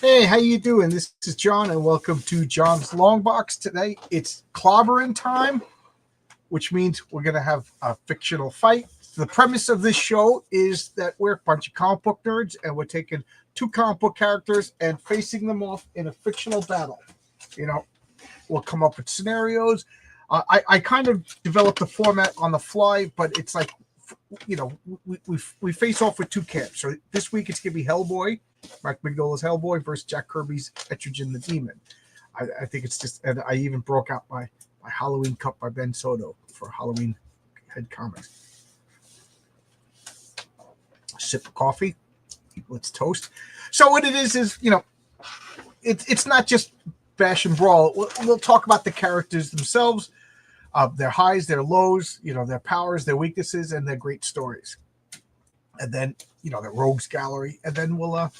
Hey, how you doing? This is John, and welcome to John's Long Box. Today, it's clobbering time, which means we're going to have a fictional fight. The premise of this show is that we're a bunch of comic book nerds, and we're taking two comic book characters and facing them off in a fictional battle. You know, we'll come up with scenarios. I kind of developed the format on the fly, but it's like, we face off with two camps. So this week it's going to be Hellboy, Mark Mignola's Hellboy versus Jack Kirby's Etrigan the Demon. I think it's just, and I even broke out my Halloween cup by Ben Soto for Halloween Head Comics. Sip of coffee. Let's toast. So what it is it's not just bash and brawl. We'll talk about the characters themselves, their highs, their lows, their powers, their weaknesses, and their great stories. And then, the rogues gallery, and then we'll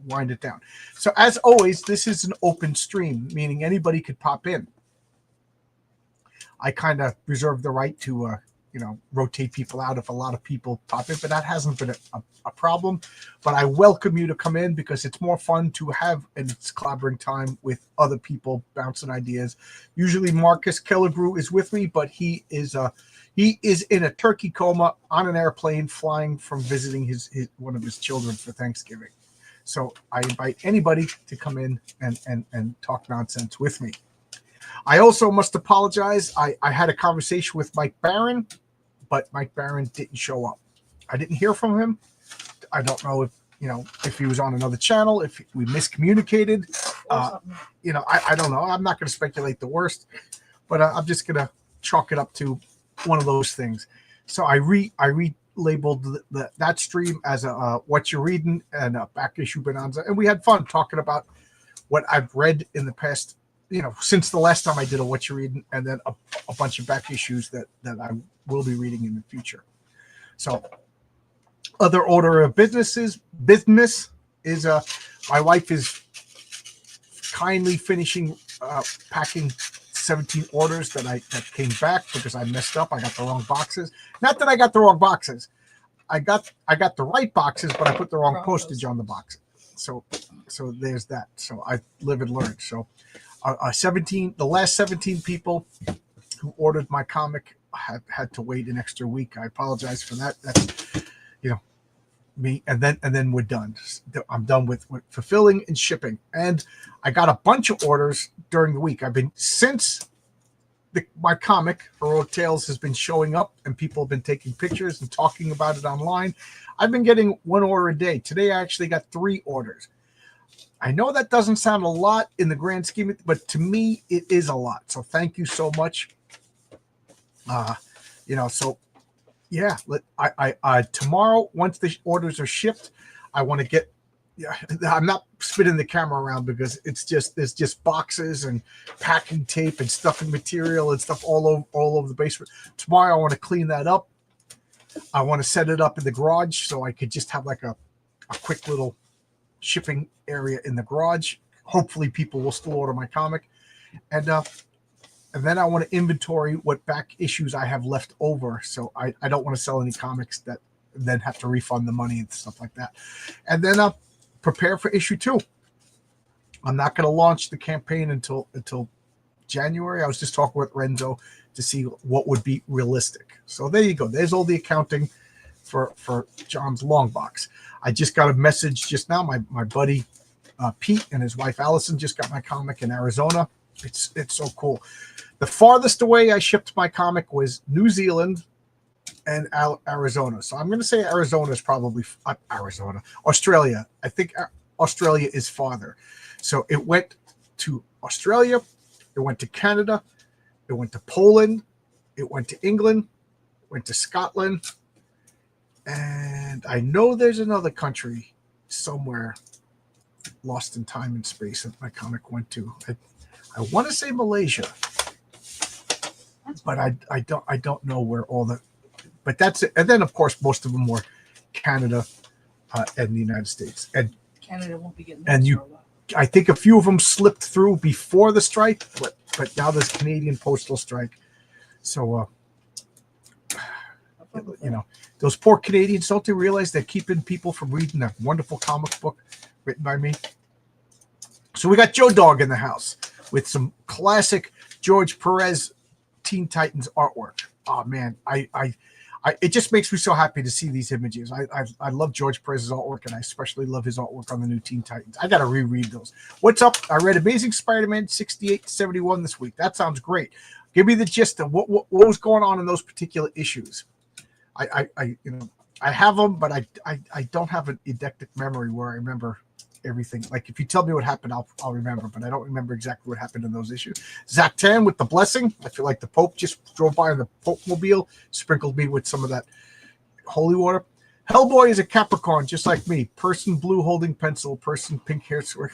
wind it down. So as always, this is an open stream, meaning anybody could pop in. I kind of reserve the right to rotate people out if a lot of people pop in, but that hasn't been a problem. But I welcome you to come in because it's more fun to have it's clobbering time with other people bouncing ideas. Usually Marcus Kellegrew is with me, but he is in a turkey coma on an airplane flying from visiting one of his children for Thanksgiving. So I invite anybody to come in and talk nonsense with me. I also must apologize. I had a conversation with Mike Barron, but Mike Barron didn't show up. I didn't hear from him. I don't know if he was on another channel, if we miscommunicated. I don't know. I'm not going to speculate the worst, but I'm just going to chalk it up to one of those things. So I relabeled that stream as a what you're reading and a back issue bonanza, and we had fun talking about what I've read in the past, since the last time I did a what you're reading, and then a bunch of back issues that I will be reading in the future. So other order of business is my wife is kindly finishing packing 17 orders that came back because I messed up. I got the wrong boxes. Not that I got the wrong boxes. I got the right boxes, but I put the wrong postage on the boxes. So there's that. So I live and learn. So 17, the last 17 people who ordered my comic had to wait an extra week. I apologize for that. That's me, and then we're done. I'm done with fulfilling and shipping, and I got a bunch of orders during the week. I've been since my comic Heroic Tales has been showing up, and people have been taking pictures and talking about it online. I've been getting one order a day. Today I actually got 3 orders. I know that doesn't sound a lot in the grand scheme of it, but to me it is a lot. So thank you so much. So yeah, I tomorrow, once the orders are shipped, I want to get. Yeah, I'm not spinning the camera around because there's just boxes and packing tape and stuffing material and stuff all over the basement. Tomorrow I want to clean that up. I want to set it up in the garage so I could just have like a quick little shipping area in the garage. Hopefully people will still order my comic, and then I want to inventory what back issues I have left over. So I don't want to sell any comics that then have to refund the money and stuff like that. And then prepare for issue 2. I'm not going to launch the campaign until January. I was just talking with Renzo to see what would be realistic. So there you go. There's all the accounting for John's Long Box. I just got a message just now. My buddy Pete and his wife Allison just got my comic in Arizona. It's so cool. The farthest away I shipped my comic was New Zealand and Arizona. So I'm going to say Arizona is probably Australia. I think Australia is farther. So it went to Australia. It went to Canada. It went to Poland. It went to England. Went to Scotland. And I know there's another country somewhere lost in time and space that my comic went to. I want to say Malaysia, but I don't know where all the, but that's it. And then of course most of them were Canada and the United States. And Canada won't be getting. And I think a few of them slipped through before the strike, but now there's Canadian postal strike. So those poor Canadians, don't they realize they're keeping people from reading a wonderful comic book written by me. So we got Joe Dog in the house with some classic George Perez Teen Titans artwork. Oh man, it just makes me so happy to see these images. I love George Perez's artwork, and I especially love his artwork on the new Teen Titans. I got to reread those. What's up? I read Amazing Spider-Man 68 to 71 this week. That sounds great. Give me the gist of what was going on in those particular issues. I have them, but I don't have an eidetic memory where I remember everything. Like if you tell me what happened, I'll remember, but I don't remember exactly what happened in those issues. Zach Tan with the blessing. I feel like the Pope just drove by in the Pope mobile, sprinkled me with some of that holy water. Hellboy is a Capricorn, just like me. Person blue holding pencil, person pink hair sword.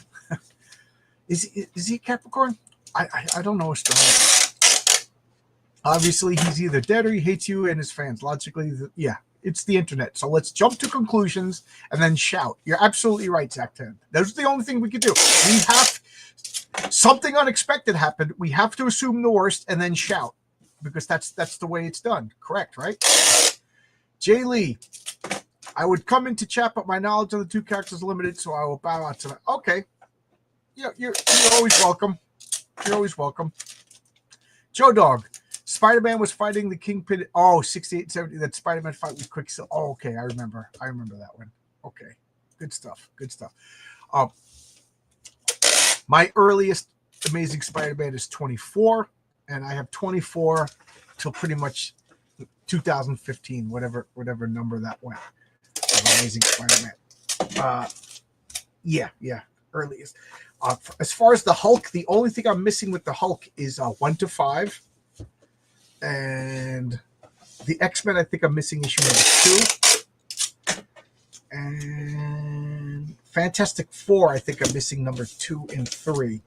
Is he a Capricorn? I don't know astrology. Obviously, he's either dead or he hates you and his fans. Logically, yeah. It's the internet. So let's jump to conclusions and then shout. You're absolutely right, Zach 10. That's the only thing we could do. We have something unexpected happened. We have to assume the worst and then shout because that's the way it's done. Correct, right? Jay Lee, I would come into chat, but my knowledge of the two characters is limited, so I will bow out tonight. Okay. Yeah, you're always welcome. You're always welcome. Joe Dog. Spider-Man was fighting the Kingpin. Oh, 68, 70. That Spider-Man fight with Quicksilver. Oh, okay. I remember that one. Okay. Good stuff. My earliest Amazing Spider-Man is 24, and I have 24 till pretty much 2015, whatever number that went. Amazing Spider-Man. Yeah. Earliest. As far as the Hulk, the only thing I'm missing with the Hulk is 1 to 5. And the X-Men, I think I'm missing issue number 2. And Fantastic Four, I think I'm missing number 2 and 3.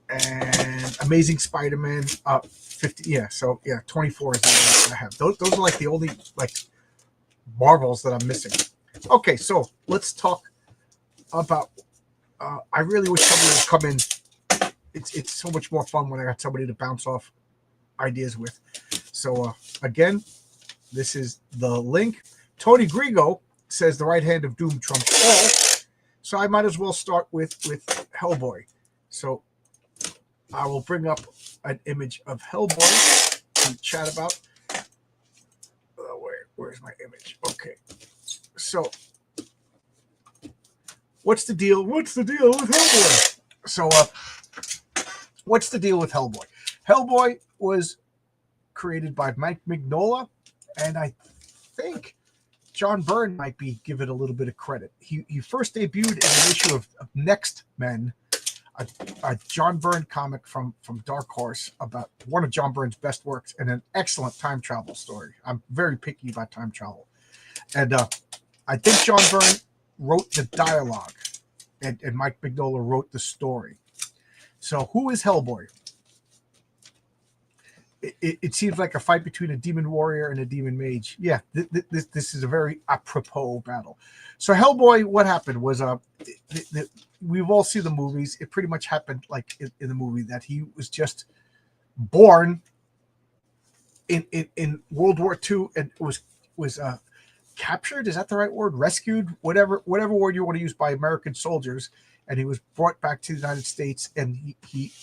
And Amazing Spider-Man, 50. Yeah, so yeah, 24 is the one I have. Those are like the only like Marvels that I'm missing. Okay, so let's talk about. I really wish somebody would come in. It's so much more fun when I got somebody to bounce off ideas with. So again, this is the link. Tony Grigo says the right hand of doom trumps all. So I might as well start with Hellboy. So I will bring up an image of Hellboy to chat about. Where's my image? Okay. So what's the deal? What's the deal with Hellboy? So what's the deal with Hellboy? Hellboy was created by Mike Mignola, and I think John Byrne might be given a little bit of credit. He first debuted in an issue of Next Men, a John Byrne comic from Dark Horse about one of John Byrne's best works and an excellent time travel story. I'm very picky about time travel. And I think John Byrne wrote the dialogue, and Mike Mignola wrote the story. So who is Hellboy? It seems like a fight between a demon warrior and a demon mage. Yeah, this is a very apropos battle. So Hellboy, what happened was we've all seen the movies. It pretty much happened like in the movie that he was just born in World War II and was captured. Is that the right word? Rescued, whatever word you want to use, by American soldiers, and he was brought back to the United States, and he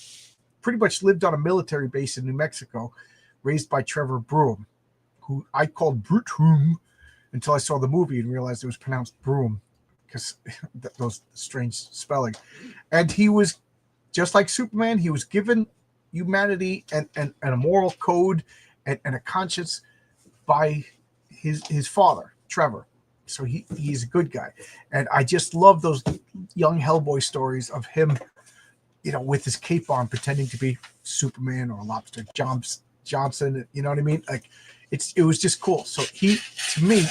pretty much lived on a military base in New Mexico, raised by Trevor Broom, who I called Broom until I saw the movie and realized it was pronounced Broom because those strange spelling. And he was just like Superman. He was given humanity and a moral code and a conscience by his father, Trevor. So he's a good guy. And I just love those young Hellboy stories of him, with his cape on, pretending to be Superman or Lobster Johnson. You know what I mean? Like, it was just cool. So to me,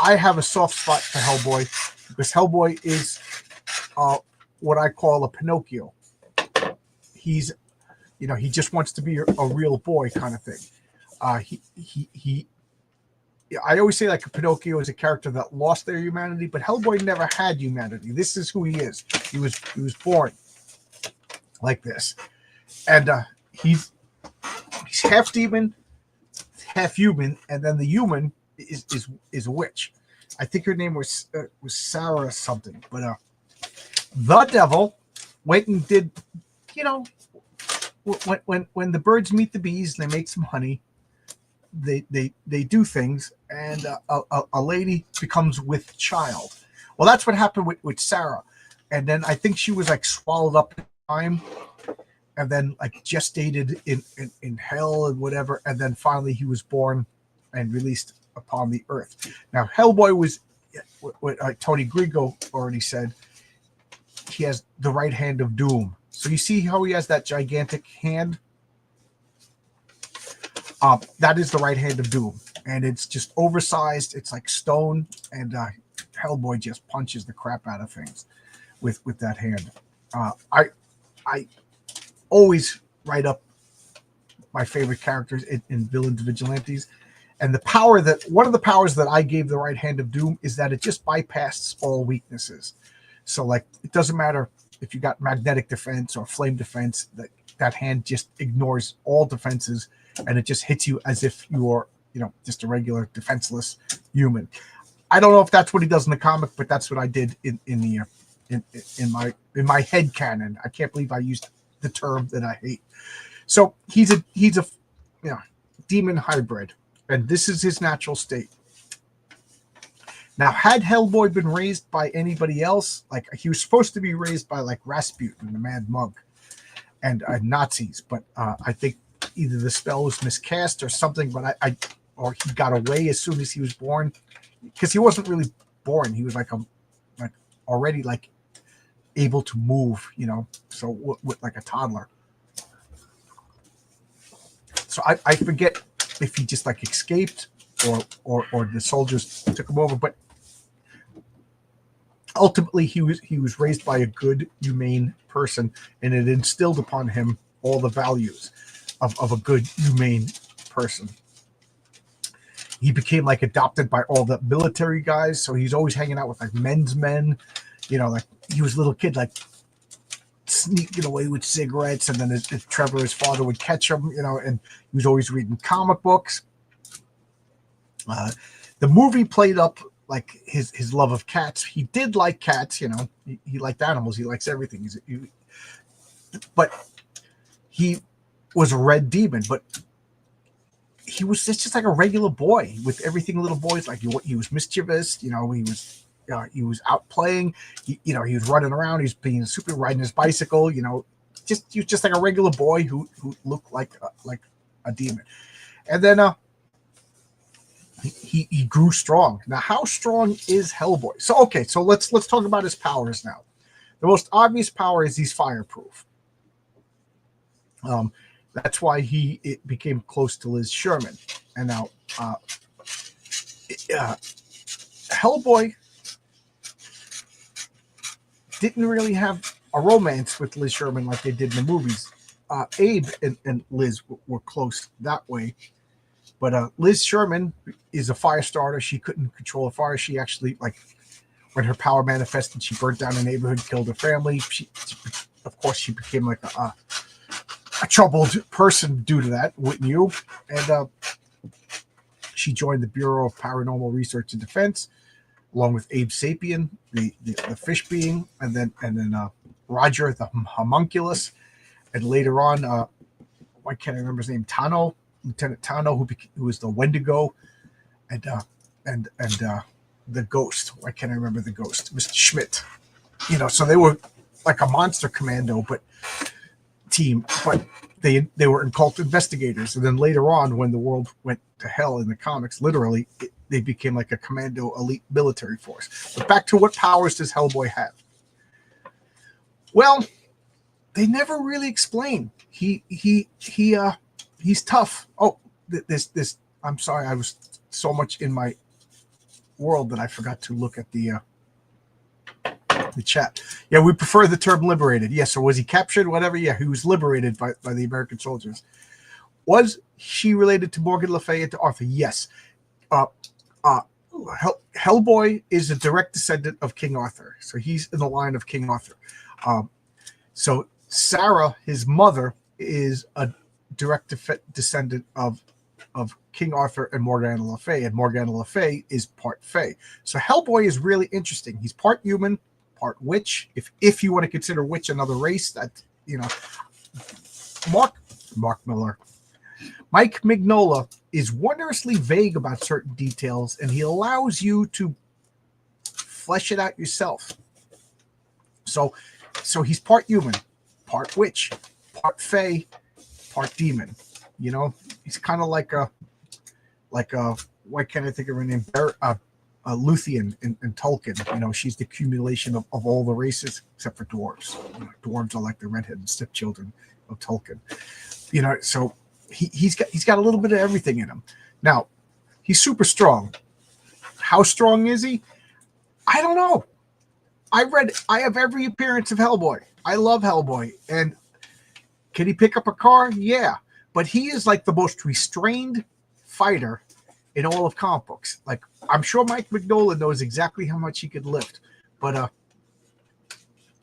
I have a soft spot for Hellboy because Hellboy is what I call a Pinocchio. He's, he just wants to be a real boy kind of thing. I always say like a Pinocchio is a character that lost their humanity, but Hellboy never had humanity. This is who he is. He was born like this, and he's half demon, half human, and then the human is a witch. I think her name was Sarah something. But the devil went and did, you know, when the birds meet the bees and they make some honey, they do things, and a lady becomes with child. Well, that's what happened with Sarah, and then I think she was like swallowed up in time, and then like gestated in hell and whatever, and then finally he was born and released upon the earth. Now Hellboy was what Tony Grigo already said. He has the right hand of doom. So you see how he has that gigantic hand? That is the right hand of doom, and it's just oversized. It's like stone, and Hellboy just punches the crap out of things with that hand. I always write up my favorite characters in villains vigilantes, and one of the powers that I gave the right hand of doom is that it just bypasses all weaknesses. So like it doesn't matter if you got magnetic defense or flame defense, that hand just ignores all defenses, and it just hits you as if you're, just a regular defenseless human. I don't know if that's what he does in the comic, but that's what I did in my head canon. I can't believe I used the term that I hate. So he's a demon hybrid, and this is his natural state. Now, had Hellboy been raised by anybody else, like he was supposed to be raised by like Rasputin, the Mad Monk, and Nazis, but I think either the spell was miscast or something, but or he got away as soon as he was born, because he wasn't really born. He was like already like able to move, so with like a toddler. So I forget if he just like escaped or the soldiers took him over, but ultimately he was raised by a good, humane person, and it instilled upon him all the values of a good, humane person. He became like adopted by all the military guys, so he's always hanging out with like men's men, like he was a little kid, like sneaking away with cigarettes, and then his father would catch him, and he was always reading comic books. The movie played up like his love of cats. He did like cats, he liked animals. He likes everything. But he was a red demon, but he was just like a regular boy with everything little boys like. He was mischievous, he was out playing, he was running around, he was being super, riding his bicycle, he was just like a regular boy who looked like a demon. And then he grew strong. Now, how strong is Hellboy? So let's talk about his powers now. The most obvious power is he's fireproof. That's why it became close to Liz Sherman. And now Hellboy didn't really have a romance with Liz Sherman like they did in the movies. Abe and Liz were close that way. But Liz Sherman is a fire starter. She couldn't control a fire. She actually, like, when her power manifested, she burnt down a neighborhood, killed her family. Of course, she became like a troubled person due to that, wouldn't you? And she joined the Bureau of Paranormal Research and Defense, along with Abe Sapien, the fish being, and then Roger, the homunculus, and later on, why can't I remember his name? Lieutenant Tano, who was the Wendigo, and the Ghost. Why can't I remember the Ghost? Mr. Schmidt. So they were like a monster commando, team, but they were cult investigators. And then later on, when the world went to hell in the comics, literally, they became like a commando elite military force. But back to what powers does Hellboy have? Well, they never really explain. He's tough. Oh, this. I'm sorry, I was so much in my world that I forgot to look at the chat. Yeah, we prefer the term liberated. Yes, or was he captured? Whatever. Yeah, he was liberated by the American soldiers. Was she related to Morgan Le Fay and to Arthur? Yes. Hellboy is a direct descendant of King Arthur, so he's in the line of King Arthur. So Sarah, his mother, is a direct descendant of of King Arthur and Morgana Le Fay, and Morgana Le Fay is part Fey. So Hellboy is really interesting. He's part human, part witch. If you want to consider witch another race, that Mike Mignola is wondrously vague about certain details, and he allows you to flesh it out yourself. So he's part human, part witch, part Fey, part demon. He's kind of like a why can't I think of her name? Luthien in Tolkien. She's the accumulation of all the races except for dwarves. Dwarves are like the redheaded stepchildren of Tolkien. So he's got a little bit of everything in him. Now, he's super strong. How strong is he? I don't know. I have every appearance of Hellboy. I love Hellboy. And can he pick up a car? Yeah. But he is like the most restrained fighter in all of comic books. Like, I'm sure Mike Mignola knows exactly how much he could lift, but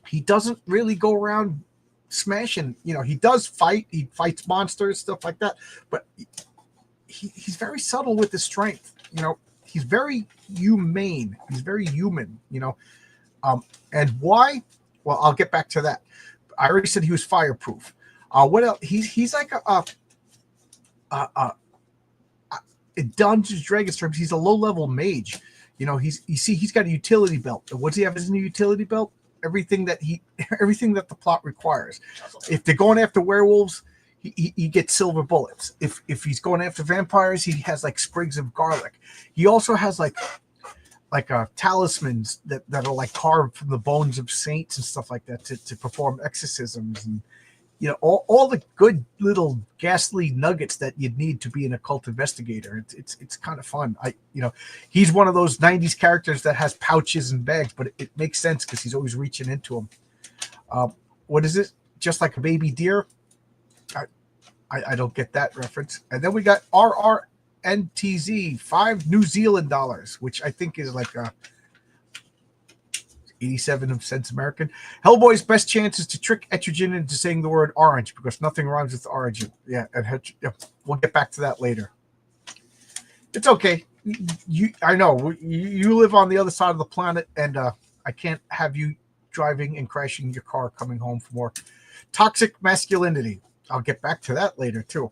he doesn't really go around smashing. He does fight. He fights monsters, stuff like that. But he's very subtle with his strength. He's very humane. He's very human. And why? Well, I'll get back to that. I already said he was fireproof. What else? He's like in Dungeons and Dragons terms, he's a low-level mage. He's got a utility belt. And what does he have as a utility belt? Everything that the plot requires. If they're going after werewolves, he gets silver bullets. If he's going after vampires, he has like sprigs of garlic. He also has like talismans that are like carved from the bones of saints and stuff like that to perform exorcisms, and all the good little ghastly nuggets that you'd need to be an occult investigator. It's kind of fun. He's one of those 90s characters that has pouches and bags, but it makes sense because he's always reaching into them. What is it? Just like a baby deer? I don't get that reference. And then we got RRNTZ, 5 New Zealand dollars, which I think is like 87 cents American. Hellboy's best chance is to trick Etrigan into saying the word orange because nothing rhymes with origin. Yeah, we'll get back to that later. It's okay. I know you live on the other side of the planet, and I can't have you driving and crashing your car coming home from work. Toxic masculinity. I'll get back to that later too.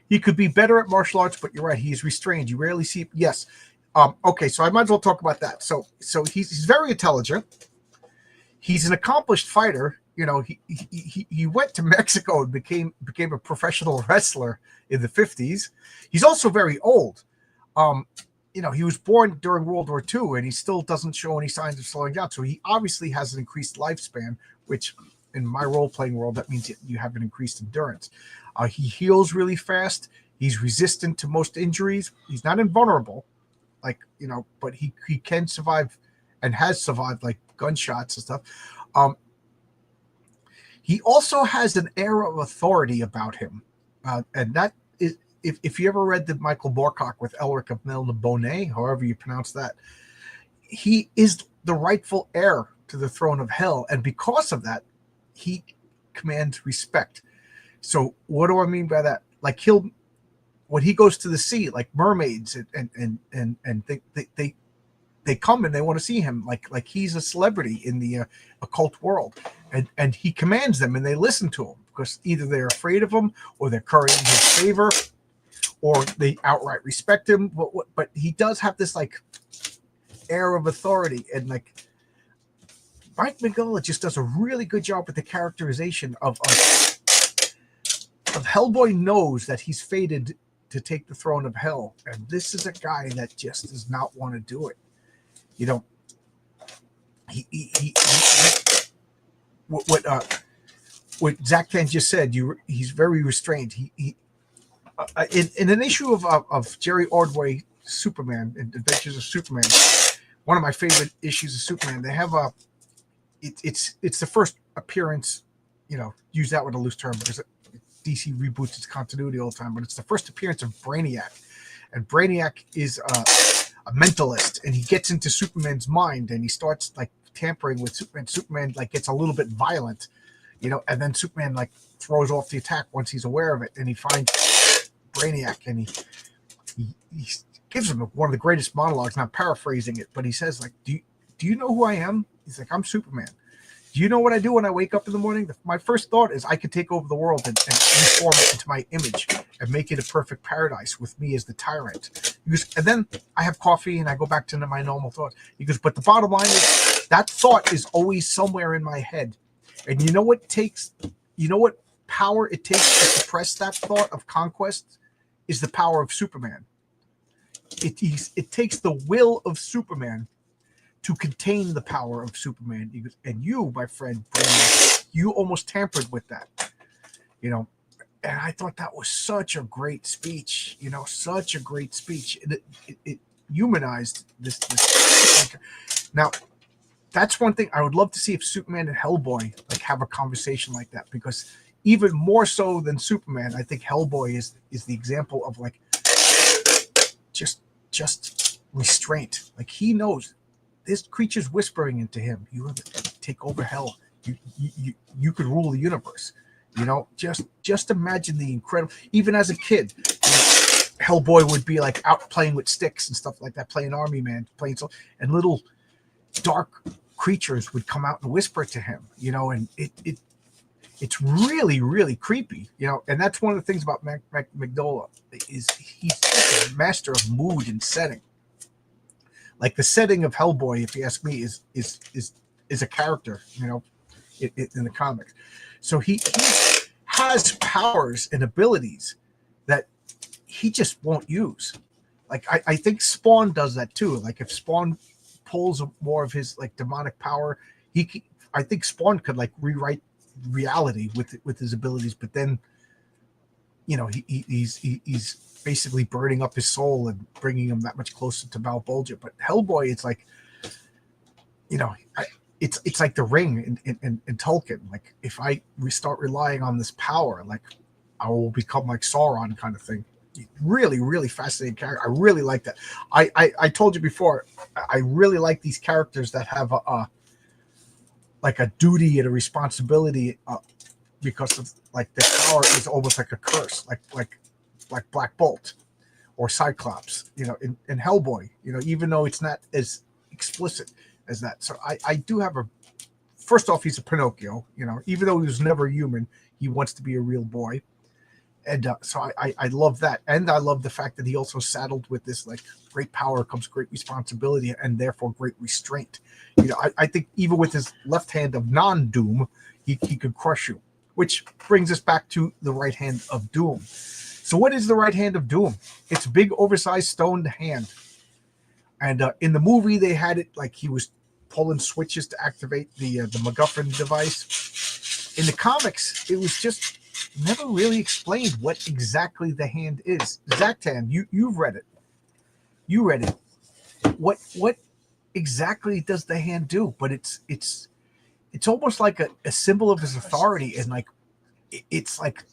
He could be better at martial arts, but you're right. He's restrained. You rarely see. Yes. Okay, so I might as well talk about that. So he's very intelligent. He's an accomplished fighter. He went to Mexico and became a professional wrestler in the 50s. He's also very old. He was born during World War II, and he still doesn't show any signs of slowing down. So he obviously has an increased lifespan, which in my role-playing world, that means you have an increased endurance. He heals really fast. He's resistant to most injuries. He's not invulnerable. But he can survive and has survived like gunshots and stuff. He also has an air of authority about him. And that is, if you ever read the Michael Moorcock with Elric of Melniboné, however you pronounce that, he is the rightful heir to the throne of hell. And because of that, he commands respect. So what do I mean by that? Like when he goes to the sea, like mermaids and they come and they want to see him, like he's a celebrity in the occult world, and he commands them and they listen to him because either they're afraid of him or they're currying his favor or they outright respect him. But he does have this like air of authority, and like Mike Mignola just does a really good job with the characterization of Hellboy. Knows that he's fated to take the throne of hell, and this is a guy that just does not want to do it. What Zach Penn just said, he's very restrained. In an issue of Jerry Ordway Superman, Adventures of Superman, one of my favorite issues of Superman, they have it's the first appearance, use that with a loose term because DC reboots its continuity all the time, but it's the first appearance of Brainiac, and Brainiac is a mentalist, and he gets into Superman's mind and he starts like tampering with Superman. Superman like gets a little bit violent, and then Superman like throws off the attack once he's aware of it, and he finds Brainiac, and he gives him one of the greatest monologues. Not paraphrasing it, but he says, like, do you know who I am? He's like, I'm Superman. Do you know what I do when I wake up in the morning? My first thought is I could take over the world and reform it into my image and make it a perfect paradise with me as the tyrant. He goes, and then I have coffee and I go back to my normal thoughts. He goes, but the bottom line is that thought is always somewhere in my head. And you know what power it takes to suppress that thought of conquest is the power of Superman. It takes the will of Superman to contain the power of Superman. He goes, and you, my friend, you almost tampered with that, you know. And I thought that was such a great speech, you know, such a great speech. It humanized this. Now, that's one thing I would love to see if Superman and Hellboy like have a conversation like that, because even more so than Superman, I think Hellboy is the example of like just restraint. Like, he knows this creature's whispering into him. You have to take over hell. You could rule the universe. You know, just imagine the incredible. Even as a kid, you know, Hellboy would be like out playing with sticks and stuff like that, playing army man, and little dark creatures would come out and whisper to him. You know, and it's really, really creepy. You know, and that's one of the things about Mac Mignola is he's a master of mood and setting. Like the setting of Hellboy, if you ask me, is a character, you know, in the comics. So he has powers and abilities that he just won't use. Like I think Spawn does that too. Like if Spawn pulls more of his like demonic power, I think Spawn could like rewrite reality with his abilities. But then, you know, he's basically burning up his soul and bringing him that much closer to Malbolgia. But Hellboy, it's like, you know, it's like the Ring in Tolkien. Like, if I start relying on this power, like I will become like Sauron kind of thing. Really, really fascinating character. I really like that. I told you before, I really like these characters that have like a duty and a responsibility because of like the power is almost like a curse, like Black Bolt or Cyclops, you know, in Hellboy, you know, even though it's not as explicit as that. So I do have first off, he's a Pinocchio, you know, even though he was never human, he wants to be a real boy. And so I love that. And I love the fact that he also saddled with this, like, great power comes great responsibility and therefore great restraint. You know, I think even with his left hand of non-doom, he could crush you, which brings us back to the right hand of doom. So what is the right hand of doom? It's a big, oversized stoned hand. And in the movie, they had it like he was pulling switches to activate the MacGuffin device. In the comics, it was just never really explained what exactly the hand is. Zactan, you've read it. You read it. What exactly does the hand do? But it's almost like a symbol of his authority, and like it's like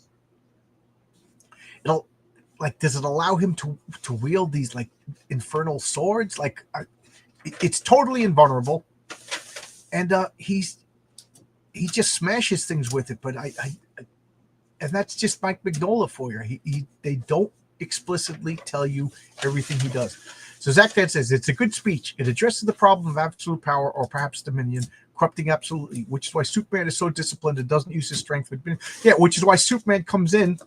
it'll like, does it allow him to wield these like infernal swords? Like it's totally invulnerable, and he just smashes things with it. But I and that's just Mike Mignola for you. They don't explicitly tell you everything he does. So Zach Dan says it's a good speech. It addresses the problem of absolute power, or perhaps dominion, corrupting absolutely, which is why Superman is so disciplined and doesn't use his strength. Yeah, which is why Superman comes in,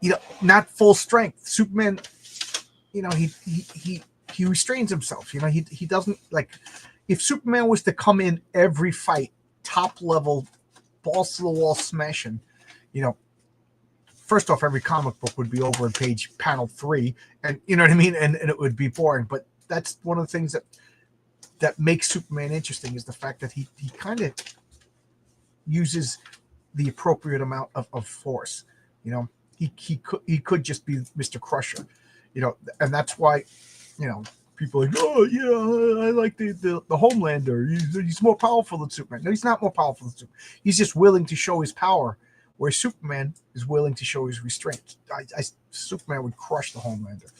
you know, not full strength. Superman, you know, he restrains himself. You know, he doesn't, like, if Superman was to come in every fight, top level, balls to the wall smashing, you know, first off, every comic book would be over in panel 3, and you know what I mean, and it would be boring. But that's one of the things that makes Superman interesting, is the fact that he kind of uses the appropriate amount of force. You know, he could just be Mr. Crusher, you know, and that's why, you know, people are like, oh yeah, I like the Homelander. He's more powerful than Superman. No, he's not more powerful than Superman. He's just willing to show his power, where Superman is willing to show his restraint. Superman would crush the Homelander.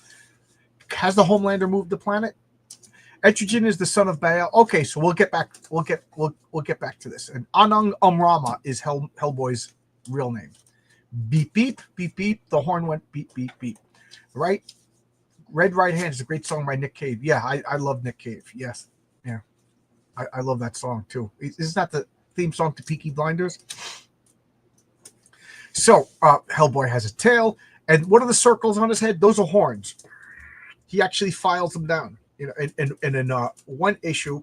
Has the Homelander moved the planet? Etrigan is the son of Baal. Okay, so we'll get back to this. And Anung Amrama is Hellboy's real name. beep, beep, beep, beep. The horn went beep, beep, beep. Right? Red Right Hand is a great song by Nick Cave. Yeah, I love Nick Cave. Yes. Yeah. I love that song too. Isn't that the theme song to Peaky Blinders? So Hellboy has a tail, and what are the circles on his head? Those are horns. He actually files them down. And in one issue,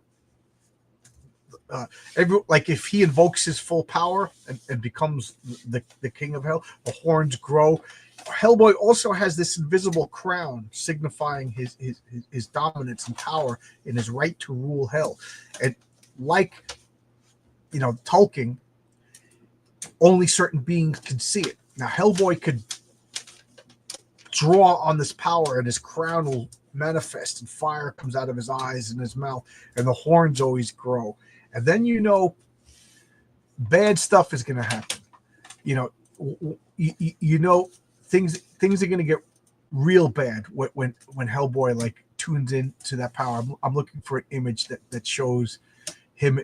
like if he invokes his full power and becomes the king of hell, the horns grow. Hellboy also has this invisible crown signifying his dominance and power and his right to rule hell. And like Tolkien, only certain beings can see it. Now Hellboy could draw on this power, and his crown will manifest, and fire comes out of his eyes and his mouth, and the horns always grow. And then bad stuff is going to happen. Things are going to get real bad when Hellboy like tunes into that power. I'm looking for an image that shows him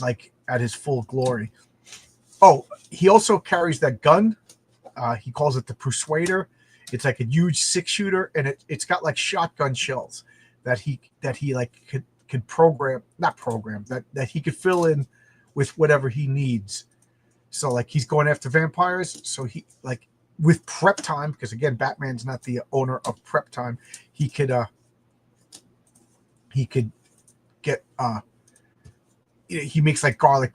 like at his full glory. Oh, he also carries that gun. He calls it the Persuader. It's like a huge 6-shooter, and it's got like shotgun shells that he like could that he could fill in with whatever he needs. So like he's going after vampires. So he like with prep time, because again, Batman's not the owner of prep time. He could get he makes like garlic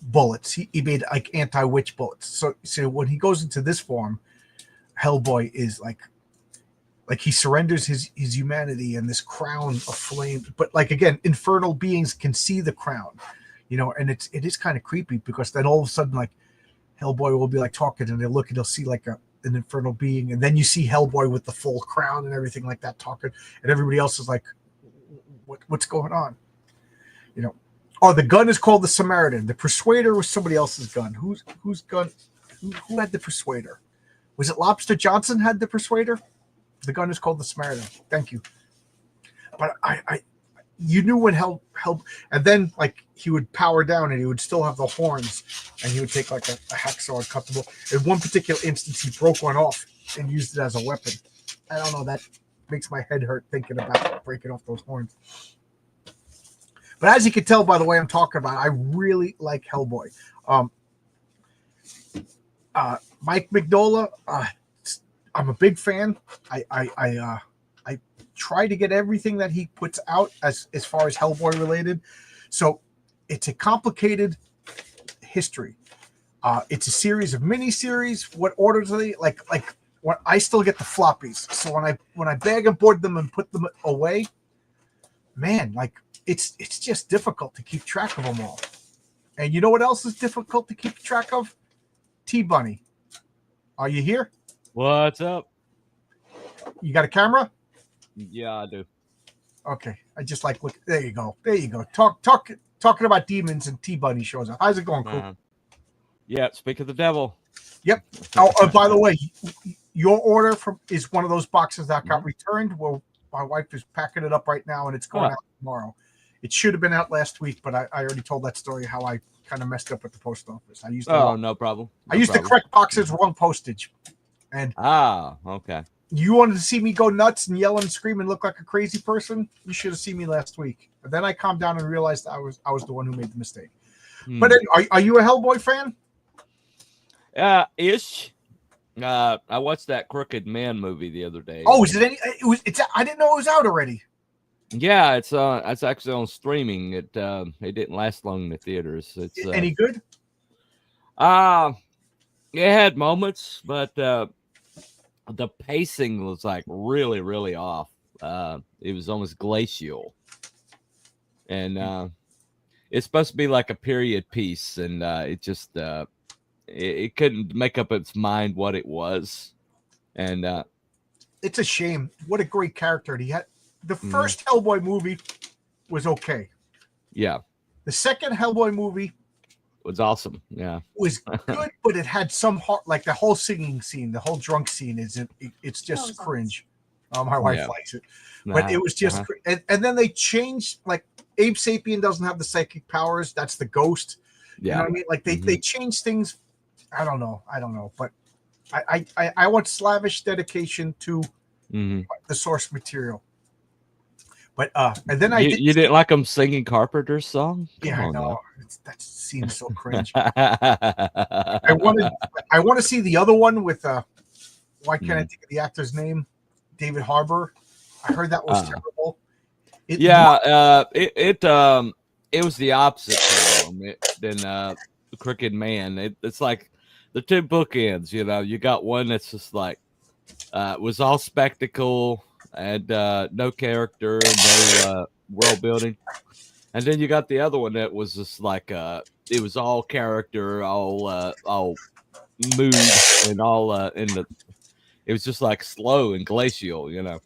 bullets. He made like anti-witch bullets. So when he goes into this form, Hellboy is like he surrenders his humanity and this crown of flame. But like again, infernal beings can see the crown, and it is kind of creepy, because then all of a sudden like Hellboy will be like talking, and they'll see like an infernal being, and then you see Hellboy with the full crown and everything like that talking, and everybody else is like, what's going on? Oh, the gun is called the Samaritan. The Persuader was somebody else's gun. Whose gun? Who had the Persuader? Was it Lobster Johnson had the Persuader? The gun is called the Samaritan. Thank you. But you knew when Hell, and then like he would power down, and he would still have the horns, and he would take like a hacksaw and cut the ball. In one particular instance, he broke one off and used it as a weapon. I don't know. That makes my head hurt thinking about breaking off those horns. But as you can tell by the way I'm talking about, I really like Hellboy. Mike Mignola, I'm a big fan. I try to get everything that he puts out as far as Hellboy related. So it's a complicated history. It's a series of mini-series. What orders are they? Like when I still get the floppies. So when I bag and board them and put them away, man, like it's just difficult to keep track of them all. And you know what else is difficult to keep track of? T-Bunny. Are you here? What's up? You got a camera? Yeah, I do. Okay. I just like look. There you go. Talking about demons, and T-Bunny shows up. How's it going, Coop? Yeah, speak of the devil. Yep. By the way, your order is one of those boxes that got returned. Well, my wife is packing it up right now, and it's going out tomorrow. It should have been out last week, but I already told that story how I kind of messed up at the post office. I used no problem. I used the correct boxes, wrong postage. And okay. You wanted to see me go nuts and yell and scream and look like a crazy person? You should have seen me last week. But then I calmed down and realized I was the one who made the mistake. But are you a Hellboy fan? Ish. I watched that Crooked Man movie the other day. Oh, is it any? I didn't know it was out already. Yeah, it's actually on streaming. It didn't last long in the theaters. It's any good? It had moments, but the pacing was like really, really off. It was almost glacial, and it's supposed to be like a period piece, and it just it couldn't make up its mind what it was, and it's a shame. What a great character he had. The first Hellboy movie was okay. Yeah. The second Hellboy movie was awesome. Yeah. Was good, but it had some heart, like the whole singing scene, the whole drunk scene it's just cringe. My wife likes it. But it was just and then they changed, like Abe Sapien doesn't have the psychic powers, that's the ghost. Yeah. You know what I mean? Like they changed things I don't know. But I want slavish dedication to Mhm. the source material. But and then I You did. you didn't like them singing Carpenter's song? Come Yeah, I on know. now. That seems so cringe. I wanted. I want to see the other one with. Why can't I think of the actor's name? David Harbour. I heard that was terrible. It Yeah, looked, it was the opposite from than the Crooked Man. It's like the two bookends. You know, you got one that's just like was all spectacle and no character, no world building, and then you got the other one that was just like it was all character, all mood, and all in the. It was just like slow and glacial, you know,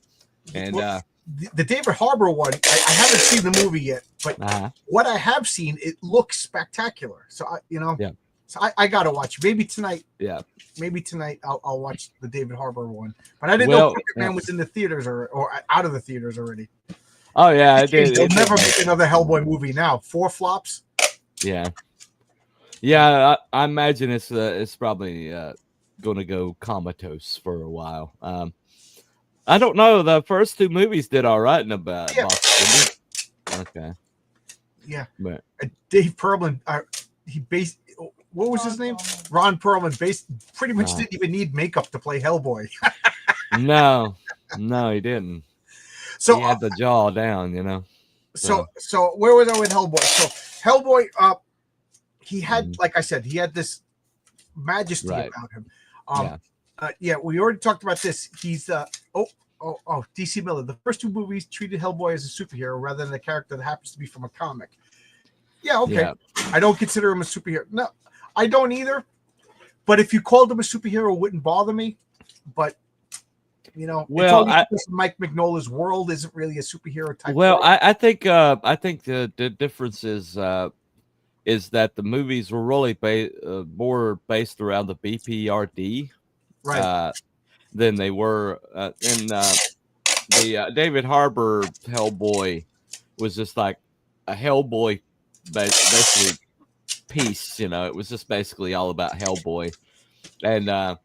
and the David Harbour one. I haven't seen the movie yet, but what I have seen, it looks spectacular. So yeah. So I gotta watch. Maybe tonight. Yeah. Maybe tonight I'll watch the David Harbour one. But I didn't know Crooked Man was in the theaters or out of the theaters already. Oh yeah, it did. They'll never make another Hellboy movie now. 4 flops. Yeah, yeah. I imagine it's probably going to go comatose for a while. I don't know. The first 2 movies did all right in the box, didn't it? Okay. Yeah. But Dave Perlman, he based. What was his name? Ron Perlman. Pretty much didn't even need makeup to play Hellboy. no, he didn't. So he had the jaw down, you know. So where was I with Hellboy? So Hellboy, he had, like I said, he had this majesty about him. We already talked about this. He's DC Miller. The first 2 movies treated Hellboy as a superhero rather than a character that happens to be from a comic. Yeah, okay. Yeah. I don't consider him a superhero. No, I don't either. But if you called him a superhero, it wouldn't bother me. But well, Mike Mignola's world isn't really a superhero type. Well, I think the difference is that the movies were really more based around the BPRD, right? Than they were in the David Harbour Hellboy was just like a Hellboy basically piece. You know, it was just basically all about Hellboy, and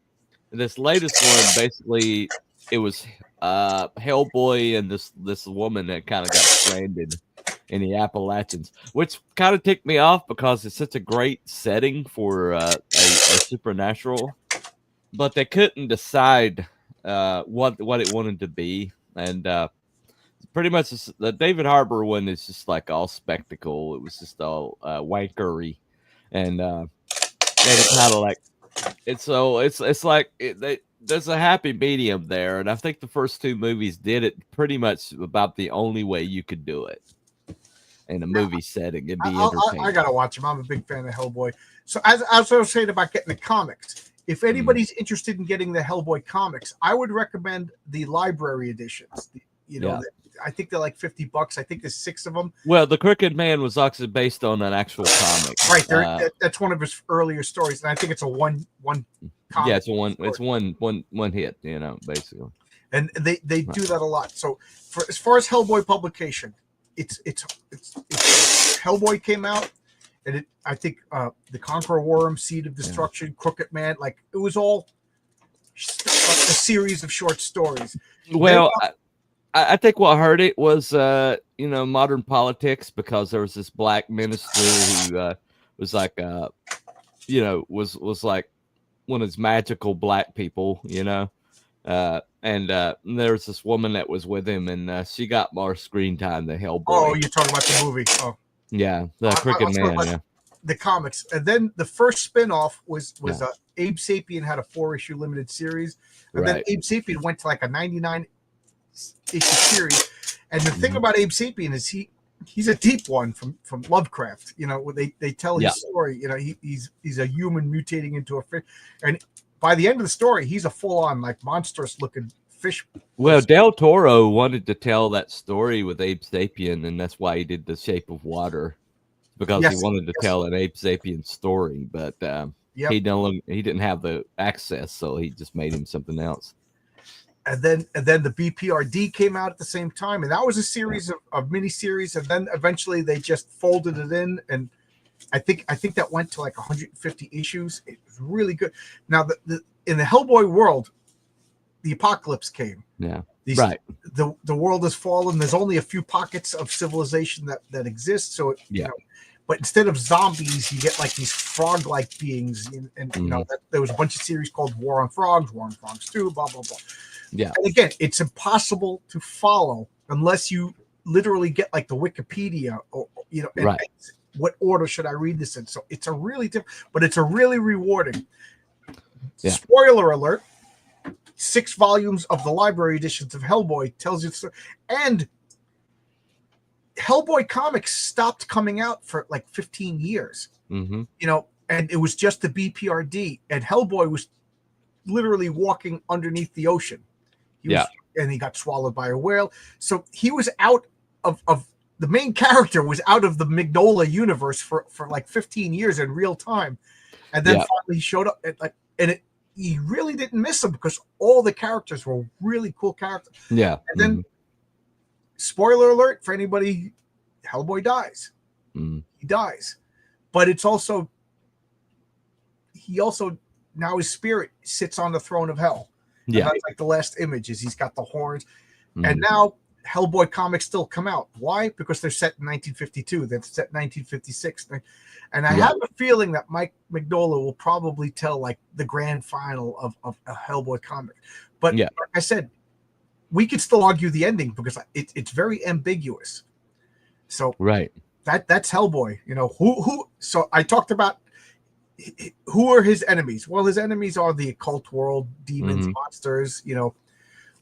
this latest one basically it was Hellboy and this woman that kind of got stranded in the Appalachians, which kind of ticked me off because it's such a great setting for a supernatural, but they couldn't decide what it wanted to be, and pretty much the David Harbour one is just like all spectacle. It was just all wankery, and it kind of like it's like there's a happy medium there, and I think the first 2 movies did it pretty much about the only way you could do it in a movie setting and be entertaining. I gotta watch him. I'm a big fan of Hellboy. So as I was saying about getting the comics, if anybody's interested in getting the Hellboy comics, I would recommend the library editions. I think they're like $50. I think there's 6 of them. Well, the Crooked Man was actually based on an actual comic, right? That's one of his earlier stories, and I think it's a one. Yeah, it's one hit, you know, basically. And they do that a lot. So as far as Hellboy publication, it's Hellboy came out, and I think the Conqueror Worm, Seed of Destruction, Crooked Man, like it was all a series of short stories. Well, I think what hurt it was modern politics, because there was this black minister who was like was like one of those magical black people, and there was this woman that was with him, and she got more screen time than Hellboy. Oh, you're talking about the movie? Oh, yeah, the Crooked Man. Yeah, the comics, and then the first spinoff was Abe Sapien had a 4-issue limited series, and then Abe Sapien went to like a 99-issue series. And the thing about Abe Sapien is he's a deep one from Lovecraft. They tell his story. He's a human mutating into a fish, and by the end of the story, he's a full-on like monstrous looking fish. Well, Del Toro wanted to tell that story with Abe Sapien, and that's why he did The Shape of Water, because he wanted to tell an Abe Sapien story, but he didn't have the access, so he just made him something else. And then the BPRD came out at the same time, and that was a series of miniseries, and then eventually they just folded it in, and I think that went to like 150 issues. It was really good. Now in the Hellboy world, the apocalypse came. Yeah. Right. The world has fallen. There's only a few pockets of civilization that exist. So you know, but instead of zombies, you get like these frog-like beings, and you know there was a bunch of series called War on Frogs 2, blah blah blah. Yeah. And again, it's impossible to follow unless you literally get like the Wikipedia, or you know, and what order should I read this in? So it's a really but it's a really rewarding. Yeah. Spoiler alert. 6 volumes of the library editions of Hellboy tells you the story. And Hellboy comics stopped coming out for like 15 years. You know, and it was just the BPRD, and Hellboy was literally walking underneath the ocean. And he got swallowed by a whale. So he was out of the main character was out of the Mignola universe for like 15 years in real time. And then finally he showed up you really didn't miss him because all the characters were really cool characters. Yeah. And then, spoiler alert for anybody, Hellboy dies. He dies. But it's also, now his spirit sits on the throne of hell. Yeah. And that's like the last image is he's got the horns. And now Hellboy comics still come out. Why? Because they're set in 1952. They're set in 1956. And I have a feeling that Mike Mignola will probably tell like the grand final of a Hellboy comic. But like I said, we could still argue the ending because it's very ambiguous. So that's Hellboy. You know, who so I talked about who are his enemies. Well, his enemies are the occult world, demons, monsters, you know,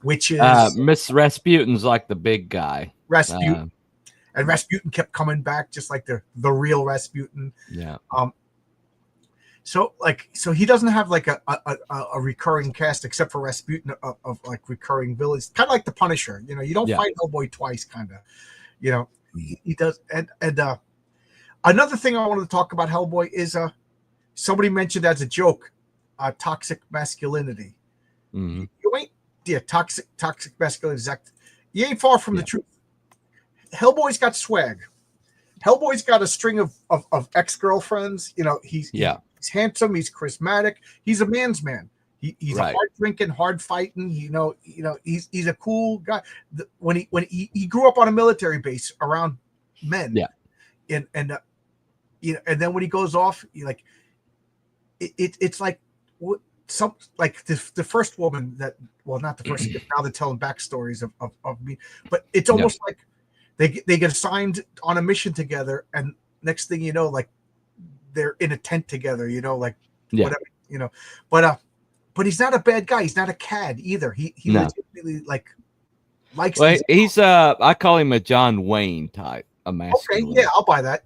witches. Miss Rasputin's like the big guy. Rasputin. And Rasputin kept coming back, just like the real Rasputin. Yeah. So he doesn't have like a recurring cast except for Rasputin of like recurring villains, kind of like the Punisher. You know, you don't fight Hellboy twice, kind of. You know, he does. And another thing I wanted to talk about Hellboy is somebody mentioned as a joke, toxic masculinity. You ain't toxic masculinity. You ain't far from the truth. Hellboy's got swag. Hellboy's got a string of ex-girlfriends. You know, he's handsome. He's charismatic. He's a man's man. He's a hard drinking, hard fighting. You know, he's a cool guy. When he grew up on a military base around men. Yeah. And you know, and then when he goes off, it's like some like the first woman that not the first. Now they're telling backstories of me, but it's almost like. They get assigned on a mission together, and next thing you know, like they're in a tent together, you know, like whatever, you know. But he's not a bad guy. He's not a cad either. He legitimately like likes. Well, he's I call him a John Wayne type, a masculine. Okay, yeah, I'll buy that.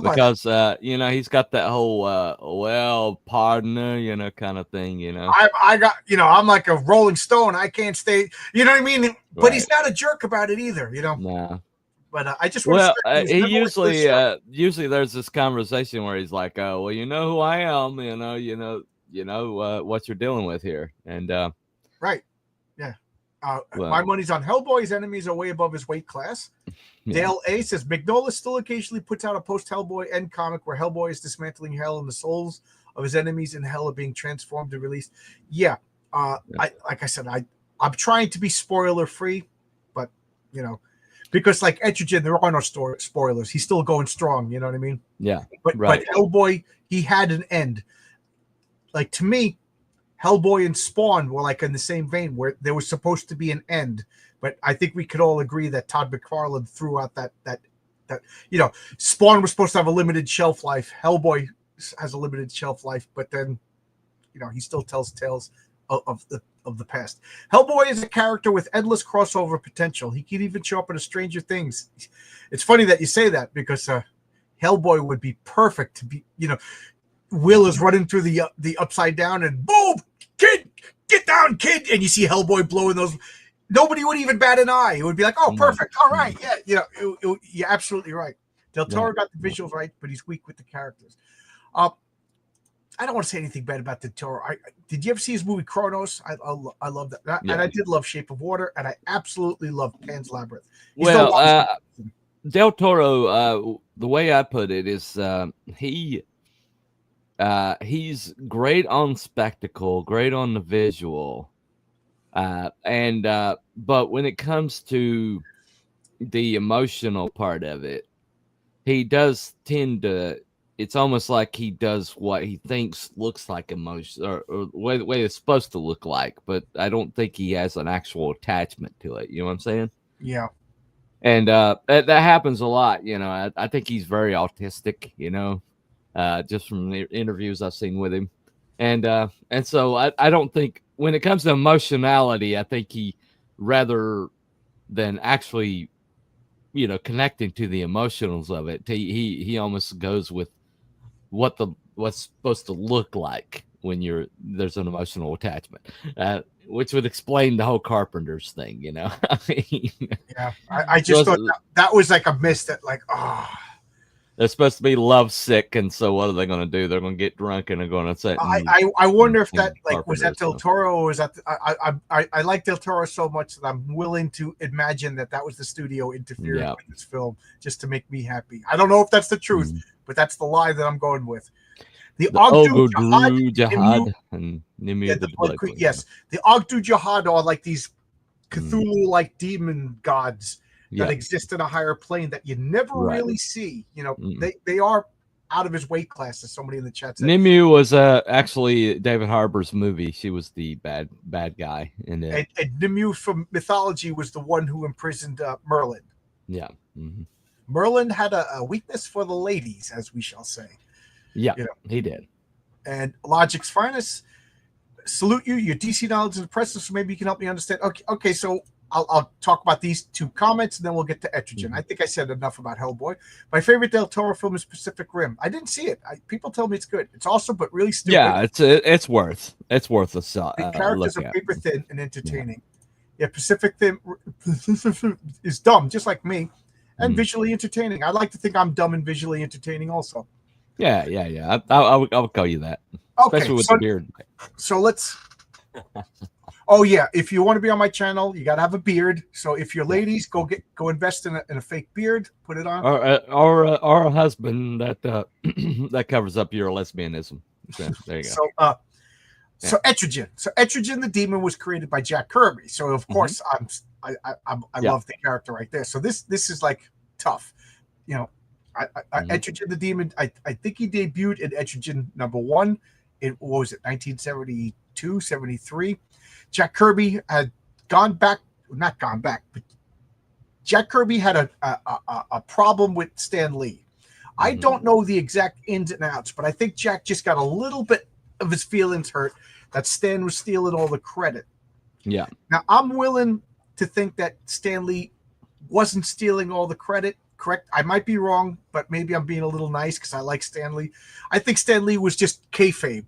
Because you know, he's got that whole partner, you know, kind of thing, you know. I got, you know, I'm like a Rolling Stone. I can't stay, you know what I mean? But he's not a jerk about it either, you know. Nah. But I just he usually there's this conversation where he's like, well, you know who I am, you know what you're dealing with here, and right, yeah. My money's on Hellboy. His enemies are way above his weight class. Dale A says Mignola still occasionally puts out a post-Hellboy end comic where Hellboy is dismantling hell and the souls of his enemies in hell are being transformed and released. Yeah, like I said, I'm trying to be spoiler free, but you know, because like Etrigan, there are no spoilers. He's still going strong. You know what I mean? Yeah. But Hellboy, he had an end. Like to me, Hellboy and Spawn were like in the same vein where there was supposed to be an end, but I think we could all agree that Todd McFarlane threw out that you know, Spawn was supposed to have a limited shelf life. Hellboy has a limited shelf life, but then you know he still tells tales of the past. Hellboy is a character with endless crossover potential. He could even show up in a Stranger Things. It's funny that you say that because Hellboy would be perfect to be. You know, Will is running through the upside down and boom. Kid, get down, kid. And you see Hellboy blowing those. Nobody would even bat an eye. It would be like, oh, perfect. All right. Yeah. You know, you're absolutely right. Del Toro got the visuals right, but he's weak with the characters. I don't want to say anything bad about Del Toro. Did you ever see his movie Kronos? I love that. And I did love Shape of Water, and I absolutely love Pan's Labyrinth. Del Toro, the way I put it is he's great on spectacle, great on the visual, and but when it comes to the emotional part of it, he does tend to. It's almost like he does what he thinks looks like emotion, or the way it's supposed to look like. But I don't think he has an actual attachment to it. You know what I'm saying? Yeah. And that happens a lot. You know, I think he's very autistic. You know, just from the interviews I've seen with him, and so I don't think when it comes to emotionality, I think he rather than actually connecting to the emotionals of it, he almost goes with what's supposed to look like when there's an emotional attachment, which would explain the whole Carpenter's thing. I mean, Yeah. I just thought that was like a miss that, like, oh. They're supposed to be lovesick, and so what are they going to do? They're going to get drunk and they're going to sit. I wonder if that, like, was that Del so. Toro, or was that I like Del Toro so much that I'm willing to imagine that was the studio interfering with this film just to make me happy. I don't know if that's the truth, but that's the lie that I'm going with. The Ogdu Jihad and Nimue the Blood Queen. Yes, the Ogdu Jihad are like these Cthulhu-like demon gods that exist in a higher plane that you never really see. They are out of his weight class, as somebody in the chat said. Nimue was actually David Harbour's movie. She was the bad guy in it. And Nimue from mythology was the one who imprisoned Merlin. Yeah. Mm-hmm. Merlin had a weakness for the ladies, as we shall say. Yeah, he did. And Logic's Finest, salute you. Your DC knowledge is impressive, so maybe you can help me understand. Okay, so I'll talk about these two comments, and then we'll get to Etrigan. Mm-hmm. I think I said enough about Hellboy. My favorite Del Toro film is Pacific Rim. I didn't see it. People tell me it's good. It's awesome, but really stupid. Yeah, it's worth a shot. The characters are paper thin and entertaining. Yeah, Pacific Rim is dumb, just like me, and visually entertaining. I like to think I'm dumb and visually entertaining also. Yeah. I would call you that, especially with the beard. So let's. Oh yeah, if you want to be on my channel, you got to have a beard. So if you're ladies, go invest in a fake beard, put it on, or a husband that that covers up your lesbianism. So, there you go. So Etrigan. So Etrigan the Demon was created by Jack Kirby. So of course I love the character right there. So this is like tough, Etrigan the Demon. I think he debuted in Etrigan #1 in, what was it, 1972, 73. Jack Kirby had not gone back, but Jack Kirby had a problem with Stan Lee. I don't know the exact ins and outs, but I think Jack just got a little bit of his feelings hurt that Stan was stealing all the credit. Yeah. Now, I'm willing to think that Stan Lee wasn't stealing all the credit. Correct. I might be wrong, but maybe I'm being a little nice because I like Stan Lee. I think Stan Lee was just kayfabe.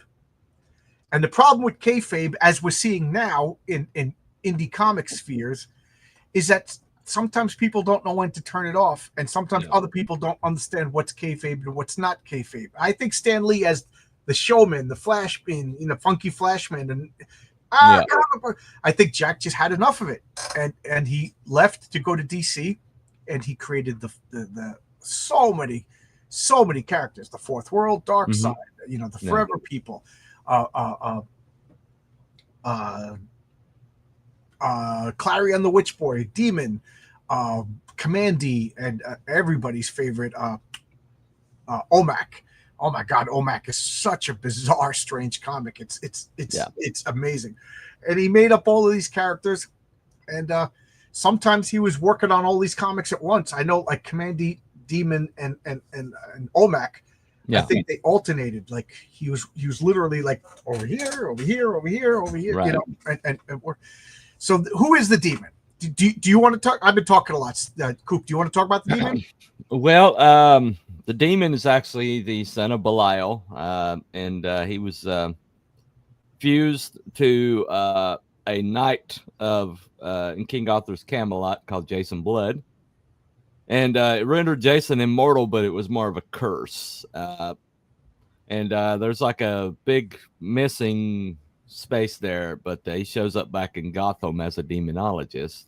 And the problem with kayfabe, as we're seeing now in indie comic spheres, is that sometimes people don't know when to turn it off, and sometimes other people don't understand what's kayfabe and what's not kayfabe. I think Stan Lee, as the showman, the Flashman, funky Flashman, and I think Jack just had enough of it, and he left to go to DC, and he created the so many characters: the Fourth World, Darkseid, the Forever People. Clarion the Witchboy, Demon, Commandy, and everybody's favorite Omak. Oh my God, Omak is such a bizarre, strange comic. It's amazing, and he made up all of these characters, and sometimes he was working on all these comics at once. I know, like Commandy, Demon, and Omak. Yeah. I think they alternated. Like he was literally like over here, right. And so who is the Demon? Do you want to talk? I've been talking a lot. Coop, do you want to talk about the Demon? Well, the Demon is actually the son of Belial, and he was fused to a knight of in King Arthur's Camelot called Jason Blood. And it rendered Jason immortal, but it was more of a curse. And there's like a big missing space there, but he shows up back in Gotham as a demonologist.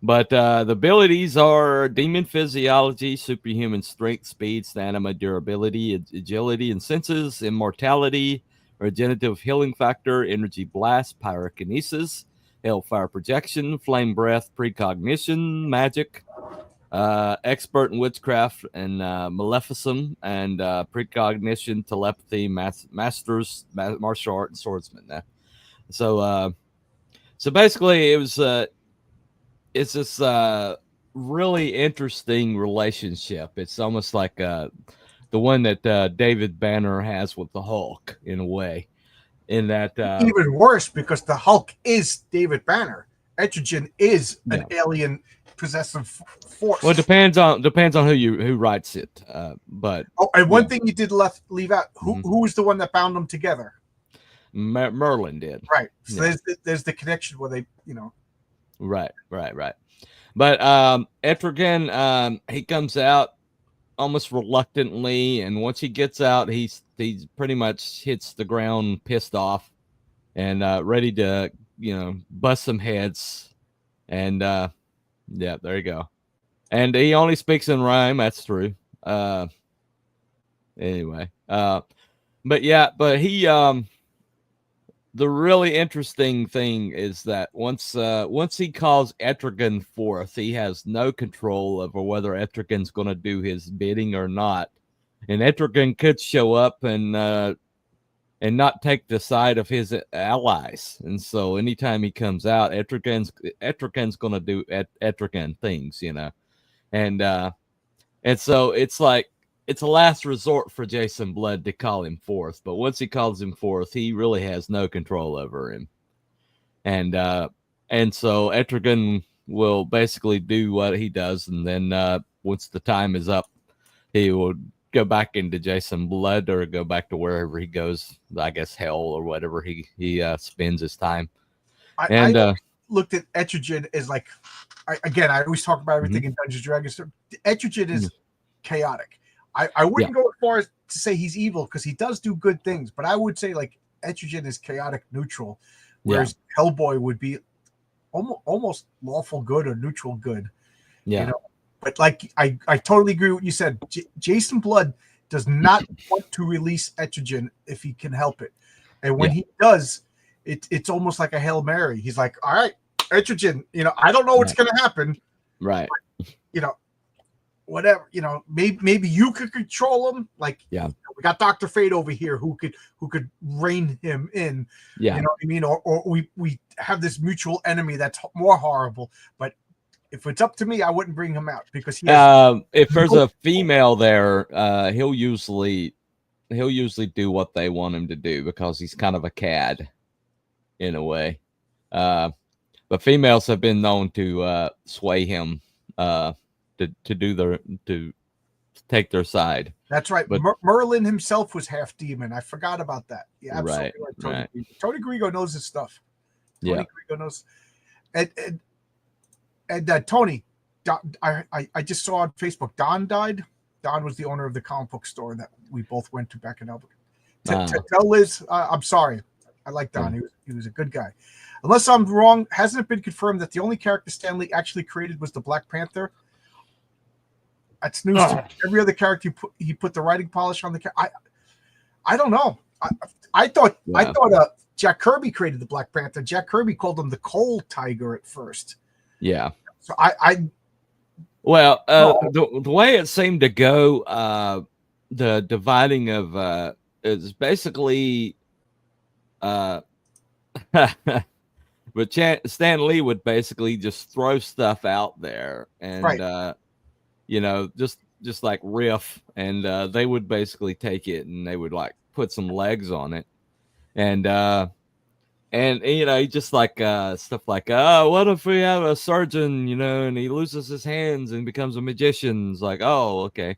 But the abilities are demon physiology, superhuman strength, speed, stamina, durability, agility, and senses, immortality, regenerative healing factor, energy blast, pyrokinesis, hellfire projection, flame breath, precognition, magic, expert in witchcraft and maleficent, and precognition, telepathy, martial art, and swordsman. So, so basically, it's this really interesting relationship. It's almost like the one that David Banner has with the Hulk in a way. In that, Even worse, because the Hulk is David Banner. Etrigan is an alien possessive force. Well, it depends on who writes it. But and one thing you did leave out: who was the one that bound them together? Merlin did. Right. So there's the connection where they, Right. But Etrigan, he comes out almost reluctantly, and once he gets out, he's pretty much hits the ground pissed off and ready to bust some heads. And yeah, there you go. And he only speaks in rhyme. That's true. Anyway, but he the really interesting thing is that once he calls Etrigan forth, he has no control over whether Etrigan's going to do his bidding or not, and Etrigan could show up and not take the side of his allies. And so anytime he comes out, Etrigan's going to do Etrigan things, and so it's like it's a last resort for Jason Blood to call him forth. But once he calls him forth, he really has no control over him. And so Etrigan will basically do what he does. And then once the time is up, he will go back into Jason Blood or go back to wherever he goes, I guess hell or whatever he spends his time. I looked at Etrigan as like, I always talk about everything in Dungeons & Dragons. Etrigan is chaotic. I wouldn't go as far as to say he's evil because he does do good things, but I would say like Etrigan is chaotic neutral, whereas Hellboy would be almost lawful good or neutral good. Yeah. But like I totally agree with what you said. Jason Blood does not want to release Etrigan if he can help it. And when he does, it's almost like a Hail Mary. He's like, all right, Etrigan, I don't know what's gonna happen. Right. But, whatever, maybe you could control him. Like, we got Dr. Fate over here who could rein him in. Yeah. You know what I mean? Or we have this mutual enemy that's more horrible. But if it's up to me, I wouldn't bring him out because if there's a female there, he'll usually do what they want him to do because he's kind of a cad in a way. But females have been known to sway him to take their side. That's right. But Merlin himself was half demon. I forgot about that. Yeah, absolutely. Right. Tony Grigo knows his stuff. Tony Grigo knows. And Tony, I just saw on Facebook, Don died. Don was the owner of the comic book store that we both went to back in Albuquerque. Tell Liz, I'm sorry. I like Don. He was a good guy. Unless I'm wrong, hasn't it been confirmed that the only character Stan Lee actually created was the Black Panther? That's news to me. Every other character he put the writing polish on the character. I don't know. I thought Jack Kirby created the Black Panther. Jack Kirby called him the Coal Tiger at first. Yeah. So the way it seemed to go, the dividing of is basically but Stan Lee would basically just throw stuff out there and just like riff, and they would basically take it and they would like put some legs on it, and just like stuff like, what if we have a surgeon, and he loses his hands and becomes a magician? It's like, oh, okay.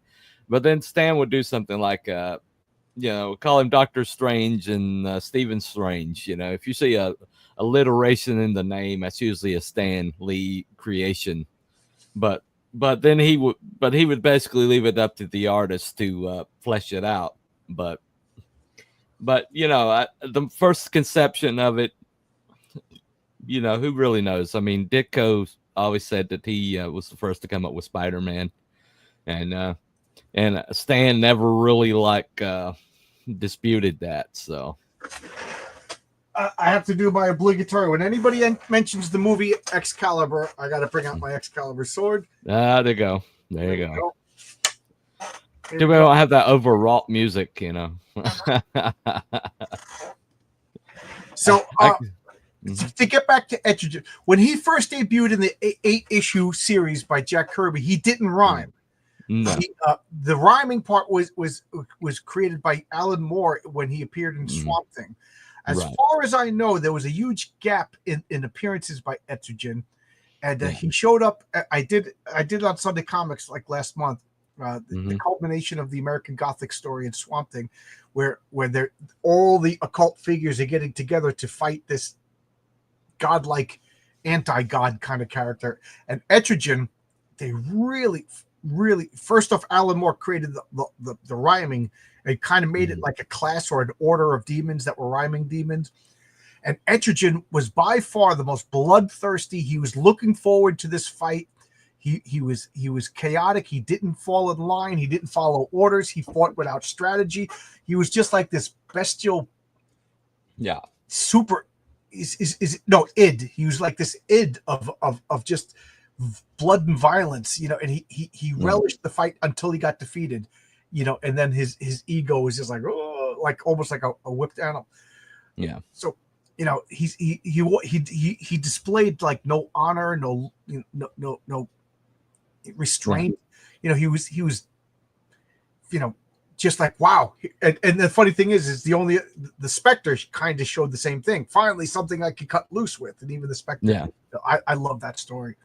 But then Stan would do something like call him Doctor Strange and Stephen Strange. If you see a alliteration in the name, that's usually a Stan Lee creation. But then he would basically leave it up to the artist to flesh it out. But the first conception of it, who really knows? I mean, Ditko always said that he was the first to come up with Spider-Man, and Stan never really disputed that. So I have to do my obligatory. When anybody mentions the movie Excalibur, I got to bring out my Excalibur sword. there you go. There you go. There We we go. don't have that overwrought music, So Mhm. to get back to Etrigan, when he first debuted in the 8-issue series by Jack Kirby, he didn't rhyme. No. The rhyming part was created by Alan Moore when he appeared in Swamp Thing. As far as I know, there was a huge gap in appearances by Etrigan, and he showed up. I did it on Sunday Comics like last month. The culmination of the American Gothic story in Swamp Thing, where all the occult figures are getting together to fight this godlike anti-god kind of character. And Etrigan, they really first off, Alan Moore created the rhyming and kind of made it like a class or an order of demons that were rhyming demons. And Etrigan was by far the most bloodthirsty. He was looking forward to this fight. He was chaotic. He didn't fall in line. He didn't follow orders. He fought without strategy. He was just like this bestial, super id. He was like this id of just blood and violence, and he relished the fight until he got defeated, and then his ego was just like, oh, like almost like a whipped animal. Yeah. So he displayed like no honor, no restraint. He was just like, wow. And the funny thing is the Spectre kind of showed the same thing. Finally, something I could cut loose with, and even the Spectre. Yeah. I love that story.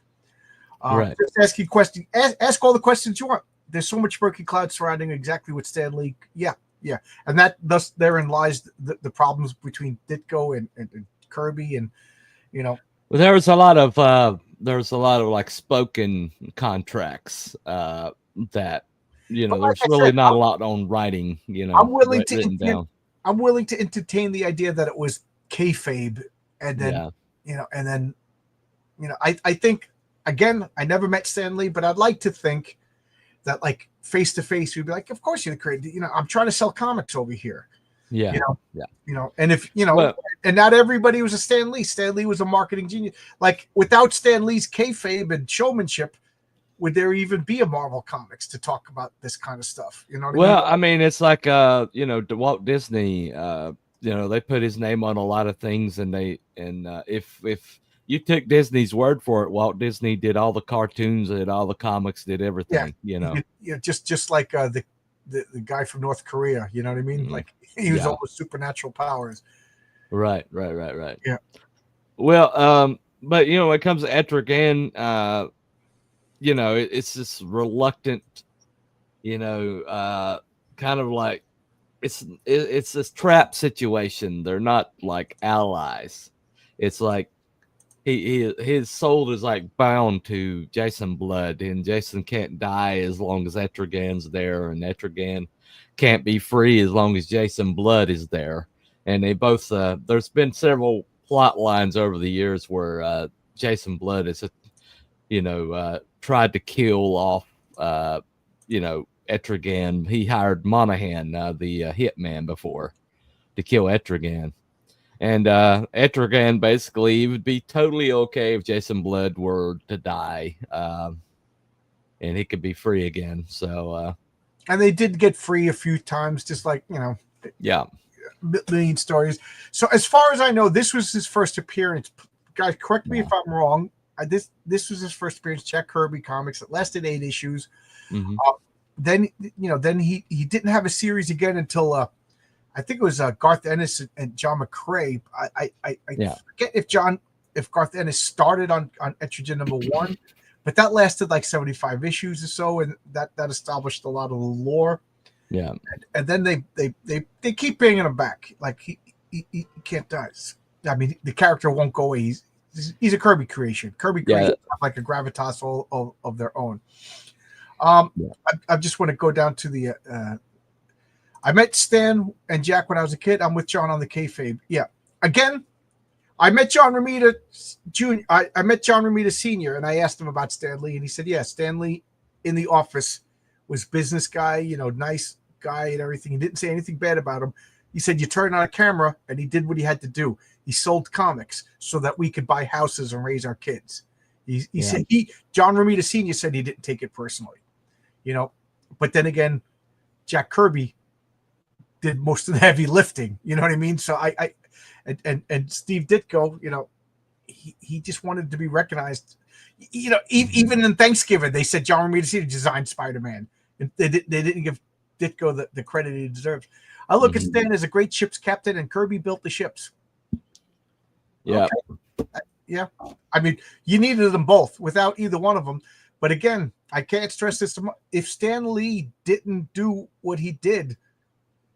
Right. Just ask you questions. Ask all the questions you want. There's so much murky cloud surrounding exactly what Stan Lee. Yeah. And thus therein lies the problems between Ditko and Kirby, and Well, there was a lot of like spoken contracts that there's really not a lot on writing. I'm willing to entertain the idea that it was kayfabe, and then I think, again, I never met Stan Lee, but I'd like to think that like face to face, we'd be like, of course you're the creator. I'm trying to sell comics over here. Yeah. And if and not everybody was a Stan Lee. Stan Lee was a marketing genius. Like without Stan Lee's kayfabe and showmanship, would there even be a Marvel Comics to talk about this kind of stuff? I mean, it's like Walt Disney. They put his name on a lot of things, and if you took Disney's word for it, Walt Disney did all the cartoons, did all the comics, did everything. Just like the guy from North Korea. You know what I mean? Like he was almost supernatural powers. Right. Yeah. Well, but when it comes to Etrigan, it's this reluctant, kind of like it's this trap situation. They're not like allies. It's like his soul is like bound to Jason Blood, and Jason can't die as long as Etrigan's there, and Etrigan can't be free as long as Jason Blood is there. And they both there's been several plot lines over the years where Jason Blood is tried to kill off Etrigan. He hired Monahan, the hitman, before to kill Etrigan. And Etrigan basically would be totally okay if Jason Blood were to die, and he could be free again. So, and they did get free a few times, just like million stories. So, as far as I know, this was his first appearance. Guys, correct me if I'm wrong. This was his first appearance. Jack Kirby Comics. It lasted 8 issues. Then he didn't have a series again until I think it was Garth Ennis and John McCrae. I forget if Garth Ennis started on Etrigan #1, but that lasted like 75 issues or so, and that established a lot of the lore. Yeah, and then they keep bringing him back. Like he can't die. I mean, the character won't go away. He's a Kirby creation. Kirby creations have like a gravitas all of their own. I just want to go down to the. I met Stan and Jack when I was a kid. I'm with John on the kayfabe. Yeah. Again, I met John Romita Jr. I met John Romita Sr. and I asked him about Stan Lee, and he said, "Yeah, Stan Lee in the office was business guy, nice guy and everything. He didn't say anything bad about him. He said you turn on a camera, and he did what he had to do. He sold comics so that we could buy houses and raise our kids." He said John Romita Sr. said he didn't take it personally, But then again, Jack Kirby did most of the heavy lifting. You know what I mean? So and Steve Ditko, he just wanted to be recognized. Even in Thanksgiving, they said John Romita Sr. designed Spider-Man, and they didn't give Ditko the credit he deserves. I look at Stan as a great ship's captain, and Kirby built the ships. Yeah. Okay. Yeah. I mean, you needed them both without either one of them. But again, I can't stress this. If Stan Lee didn't do what he did,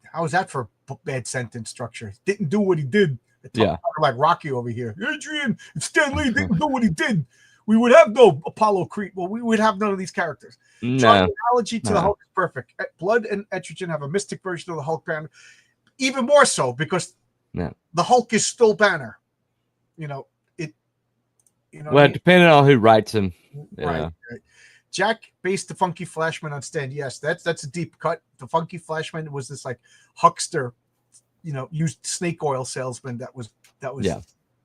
how is that for bad sentence structure? Didn't do what he did. Yeah. Like Rocky over here. Adrian, if Stan Lee didn't do what he did, we would have no Apollo Creed. Well, we would have none of these characters. No. So the analogy to the Hulk is perfect. Blood and Etrigan have a mystic version of the Hulk banner. Even more so because the Hulk is still Banner. Well, depending on who writes him. Right. Jack based the Funky Flashman on Stan. Yes, that's a deep cut. The Funky Flashman was this like huckster, used snake oil salesman. That was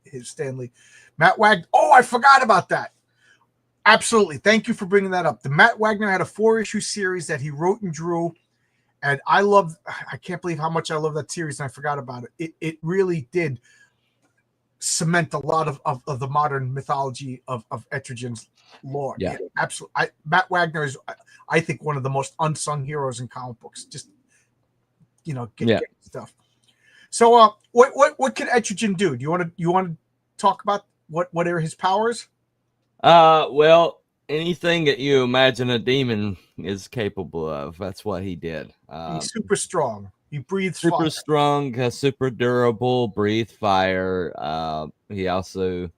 his Stan Lee. Matt Wagner. Oh, I forgot about that. Absolutely. Thank you for bringing that up. The Matt Wagner had a 4-issue series that he wrote and drew, and I can't believe how much I love that series, and I forgot about it. It really did cement a lot of the modern mythology of Etrigan's lore. Yeah, absolutely. Matt Wagner is, I think, one of the most unsung heroes in comic books. Just get stuff. So, what can Etrigan do? Do you want to talk about what are his powers? Well, anything that you imagine a demon is capable of, that's what he did. He's super strong. He breathes super fire. Strong, super durable, breathe fire. He also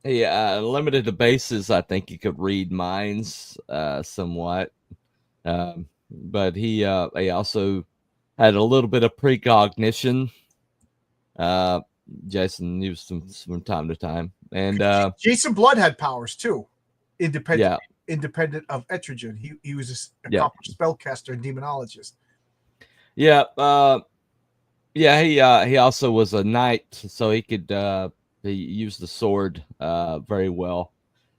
limited to bases. I think he could read minds somewhat. But he also had a little bit of precognition. Jason used them from time to time. And Jason Blood had powers too, independent of Etrigan. He was a accomplished spellcaster and demonologist. Yeah, he also was a knight, so he could he used the sword very well,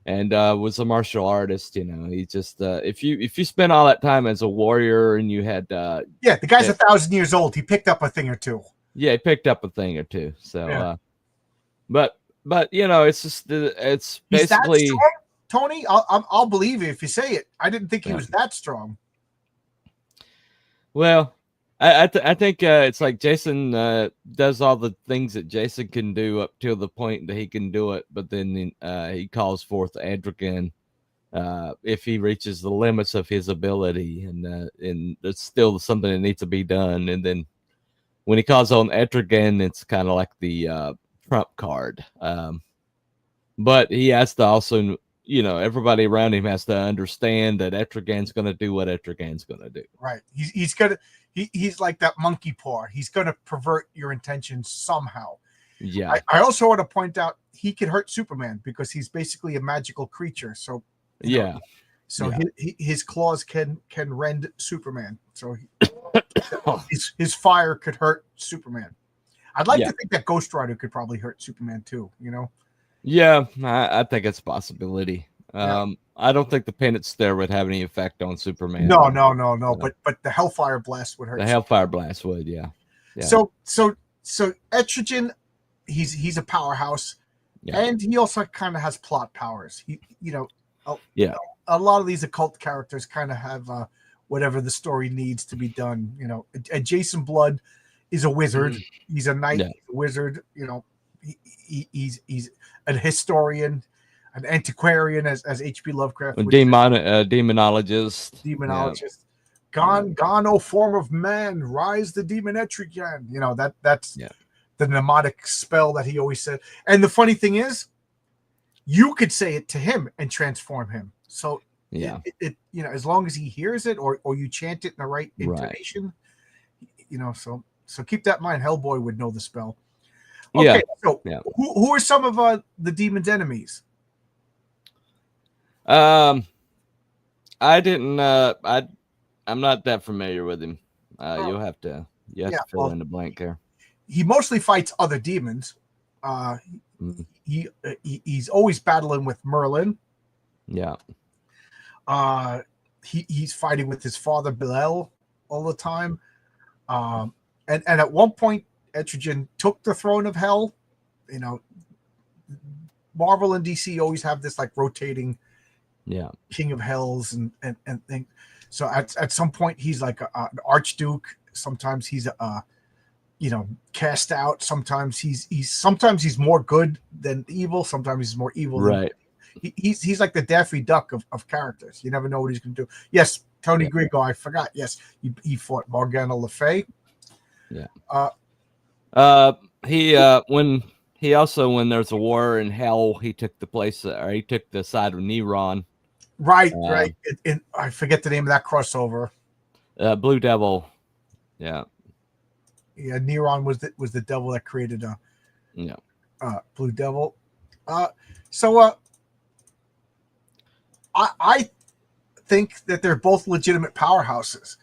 and was a martial artist. He just if you spend all that time as a warrior and you had the guy's 1,000 years old. He picked up a thing or two. Yeah, he picked up a thing or two. So, but it's just it's basically that strong, Tony. I'll believe you if you say it. I didn't think he was that strong. Well, I think it's like Jason does all the things that Jason can do up till the point that he can do it, but then he calls forth Etrigan if he reaches the limits of his ability, and it's still something that needs to be done. And then when he calls on Etrigan, it's kind of like the trump card. But he has to also, everybody around him has to understand that Etrigan's going to do what Etrigan's going to do. Right. He's like that monkey paw. He's going to pervert your intentions somehow. Yeah. I also want to point out he can hurt Superman because he's basically a magical creature. So his claws can rend Superman. So his fire could hurt Superman. I'd like to think that Ghost Rider could probably hurt Superman too. Yeah, I think it's a possibility. I don't think the Penance Stare would have any effect on Superman. No. But the Hellfire Blast would hurt. The Hellfire Blast would, yeah. So Etrigan, he's a powerhouse, and he also kind of has plot powers. A lot of these occult characters kind of have whatever the story needs to be done. And Jason Blood is a wizard. He's a knight, he's a wizard. He's a historian, an antiquarian, as H.P. Lovecraft. A demonologist. Demonologist. Gone, O form of man, rise the demon Etrigan. That's the mnemonic spell that he always said. And the funny thing is, you could say it to him and transform him. So it as long as he hears it or you chant it in the right intonation, so keep that in mind. Hellboy would know the spell. Okay, Yeah. so Yeah. who are some of the demon's enemies? I didn't. I'm not that familiar with him. Oh, You have yeah, to fill well, in the blank there. he mostly fights other demons. Uh, Mhm. he's always battling with Merlin. Yeah. He's fighting with his father Bilal all the time. And at one point, Etrigan took the throne of hell. You know, Marvel and DC always have this like rotating Yeah. king of hells and thing. So at some point he's like an archduke. Sometimes he's cast out. Sometimes he's more good than evil. Sometimes he's more evil than Right. he's like the Daffy Duck of characters. You never know what he's going to do. Yes, Tony Yeah. Grigo, I forgot. Yes, he fought Morgana Le Fay. Yeah. Uh, When there's a war in hell, he took the place, or he took the side of Neron. right. And I forget the name of that crossover. Blue Devil. Yeah. Yeah, Neron was the devil that created Blue Devil. So I think that they're both legitimate powerhouses.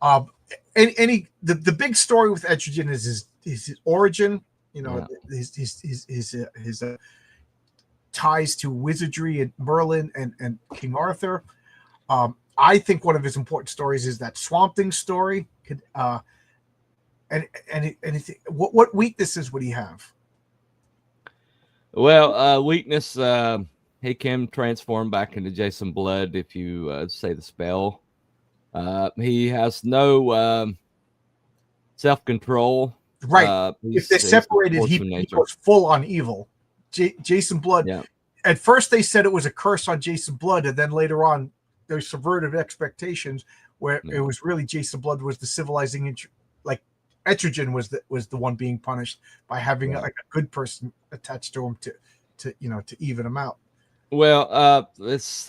The big story with Etrigan is his origin. You know, his ties to wizardry and Merlin and King Arthur. I think one of his important stories is that Swamp Thing story. Anything. What weaknesses would he have? Well, weakness. He can transform back into Jason Blood if you say the spell. He has no self-control. Right. If they're separated, he goes full on evil. Jason Blood. Yeah. At first, they said it was a curse on Jason Blood, and then later on, they subverted expectations where it was really Jason Blood was the civilizing, like Etrigan was the one being punished by having like a good person attached to him to even him out. Well, it's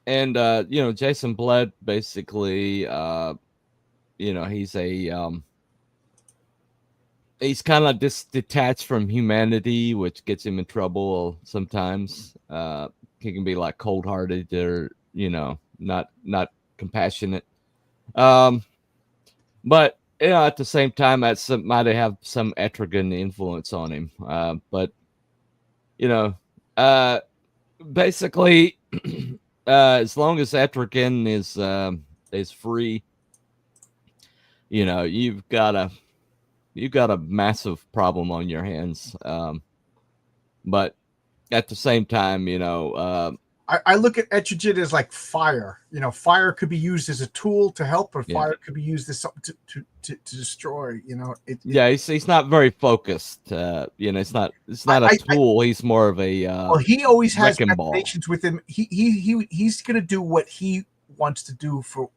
Jason Blood basically, he's kind of detached from humanity, which gets him in trouble sometimes. He can be like cold-hearted or not compassionate. But at the same time, that might have some Etrigan influence on him. But basically, as long as Etrigan is free, you've got a massive problem on your hands. But at the same time, I look at Etrigan as like fire. Fire could be used as a tool to help, or fire could be used as something to destroy. He's not very focused. It's not a tool. He's more of a well, he always has machinations with him. He's gonna do what he wants to do for,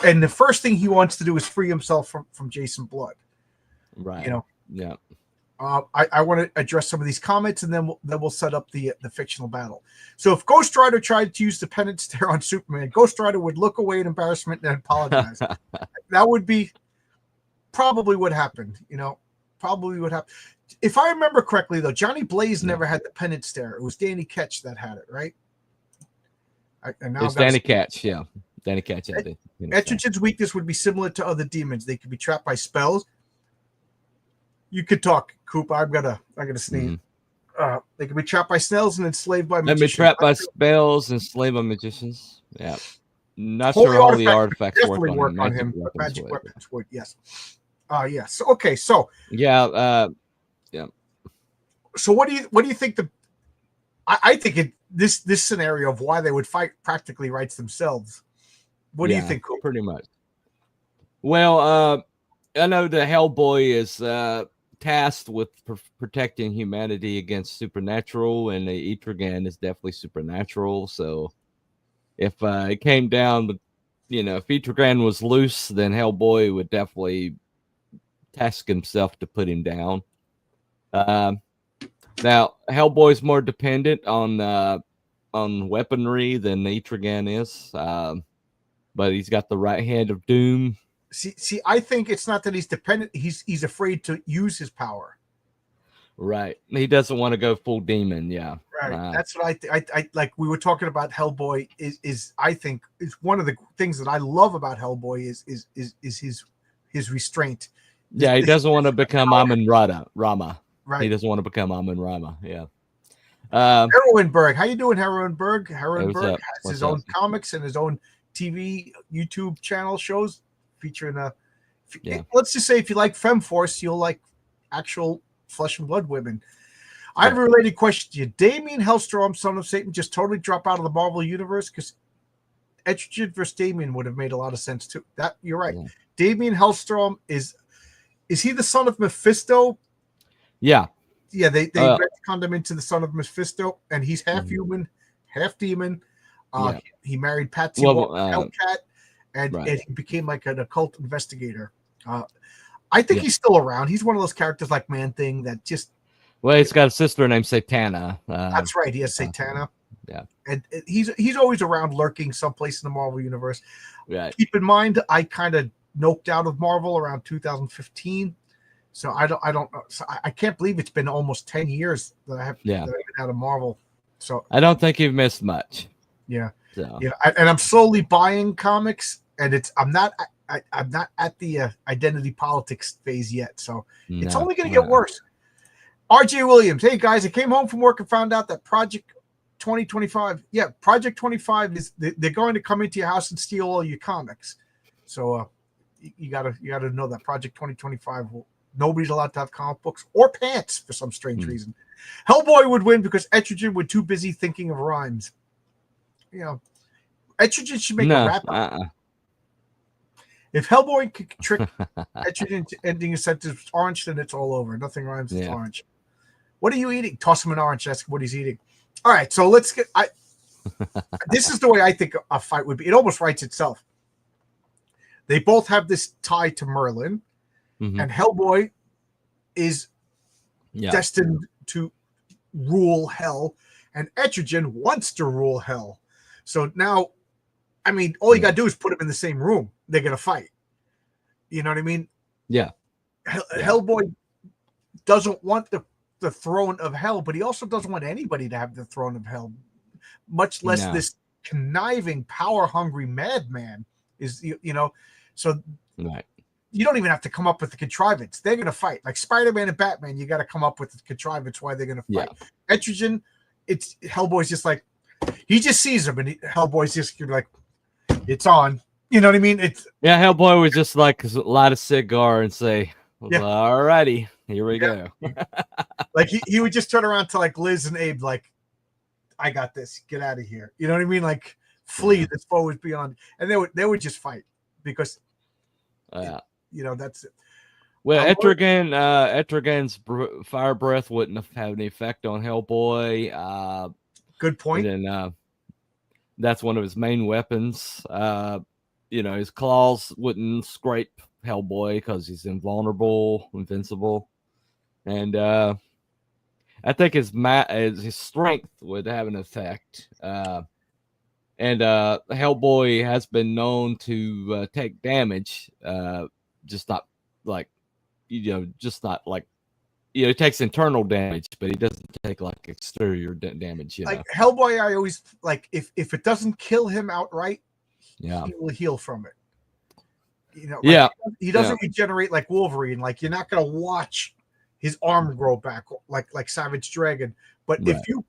and the first thing he wants to do is free himself from Jason Blood. Right. Yeah. I want to address some of these comments, and then we'll set up the fictional battle. So, if Ghost Rider tried to use the penance stare on Superman, Ghost Rider would look away in embarrassment and apologize. That would be probably what happened. Probably what happened. If I remember correctly, though, Johnny Blaze never had the penance stare. It was Danny Ketch that had it, right? It's Danny Ketch, yeah. Danny Ketch had it. Etrigan's weakness would be similar to other demons. They could be trapped by spells. You could talk, Coop. I gotta sneeze. Mm-hmm. They can be trapped by spells and enslaved by magicians. They be trapped by spells and enslaved by magicians. Yeah. Not sure how the artifacts work on him. Magic weapons would, yes. Yes. So, okay. So yeah. So what do you think I think this scenario of why they would fight practically writes themselves. What do you think, Coop? Pretty much. Well, I know the Hellboy is tasked with protecting humanity against supernatural, and the Etrigan is definitely supernatural. So if it came down, if Etrigan was loose, then Hellboy would definitely task himself to put him down. Now Hellboy's more dependent on weaponry than Etrigan is, but he's got the right hand of doom. See, I think it's not that he's dependent. He's afraid to use his power. Right. He doesn't want to go full demon. Yeah. Right. That's what I like. We were talking about Hellboy. Is I think is one of the things that I love about Hellboy is his restraint. Yeah. He doesn't want to become Amun Rama. Right. He doesn't want to become Amun Rama. Yeah. Heroinberg. How you doing, Heroinberg? Heroinberg has his own comics and his own TV, YouTube channel shows featuring let's just say if you like Femforce, you'll like actual flesh and blood women. I have a related question to you. Damien Hellstrom, Son of Satan, just totally drop out of the Marvel universe? Because Etrigan versus Damien would have made a lot of sense too. That you're right. Yeah. Damien Hellstrom is he the son of Mephisto? Yeah. Yeah, they retconned him into the son of Mephisto, and he's half human, half demon. He married Patsy Hellcat, and he became like an occult investigator. I think he's still around. He's one of those characters like Man-Thing that just. Well, he's got a sister named Satana. That's right. He has Satana. Yeah, and he's always around, lurking someplace in the Marvel universe. Right. Keep in mind, I kind of noped out of Marvel around 2015. So I don't know. So I can't believe it's been almost 10 years that I've been out of Marvel. So I don't think you've missed much. Yeah. So. Yeah. And I'm slowly buying comics, and I'm not at the identity politics phase yet. So it's only going to get worse. RJ Williams. Hey guys, I came home from work and found out that Project 2025. Yeah. Project 25 is they're going to come into your house and steal all your comics. So you gotta know that Project 2025 will. Nobody's allowed to have comic books or pants for some strange reason. Hellboy would win because Etrigan were too busy thinking of rhymes. You know, Etrigan should make a rap. If Hellboy could trick Etrigan into ending a sentence with orange, then it's all over. Nothing rhymes with orange. What are you eating? Toss him an orange. Ask what he's eating. All right, so let's get. This is the way I think a fight would be. It almost writes itself. They both have this tie to Merlin. Mm-hmm. And Hellboy is destined to rule hell, and Etrigan wants to rule hell. So now, I mean, all you got to do is put them in the same room. They're going to fight. You know what I mean? Yeah. Hellboy doesn't want the throne of hell, but he also doesn't want anybody to have the throne of hell, much less this conniving, power-hungry madman is, so... Right. You don't even have to come up with the contrivance. They're going to fight. Like Spider-Man and Batman, you got to come up with the contrivance why they're going to fight. Yeah. Etrigan, Hellboy's just like, he just sees him, and Hellboy's just like, it's on. You know what I mean? Hellboy would just like light a cigar and say, all righty, here we go. Like he would just turn around to like Liz and Abe, like, I got this. Get out of here. You know what I mean? Like, flee. This foe is beyond. And they would just fight because that's it. Well, Etrigan's fire breath wouldn't have had any effect on Hellboy. Good point. And that's one of his main weapons. His claws wouldn't scrape Hellboy because he's invulnerable, invincible. And I think his strength would have an effect. And Hellboy has been known to take damage, just not like, it takes internal damage, but he doesn't take like exterior damage. Like Hellboy, I always like if it doesn't kill him outright, he will heal from it. He doesn't regenerate like Wolverine. Like you're not gonna watch his arm grow back like Savage Dragon. But if you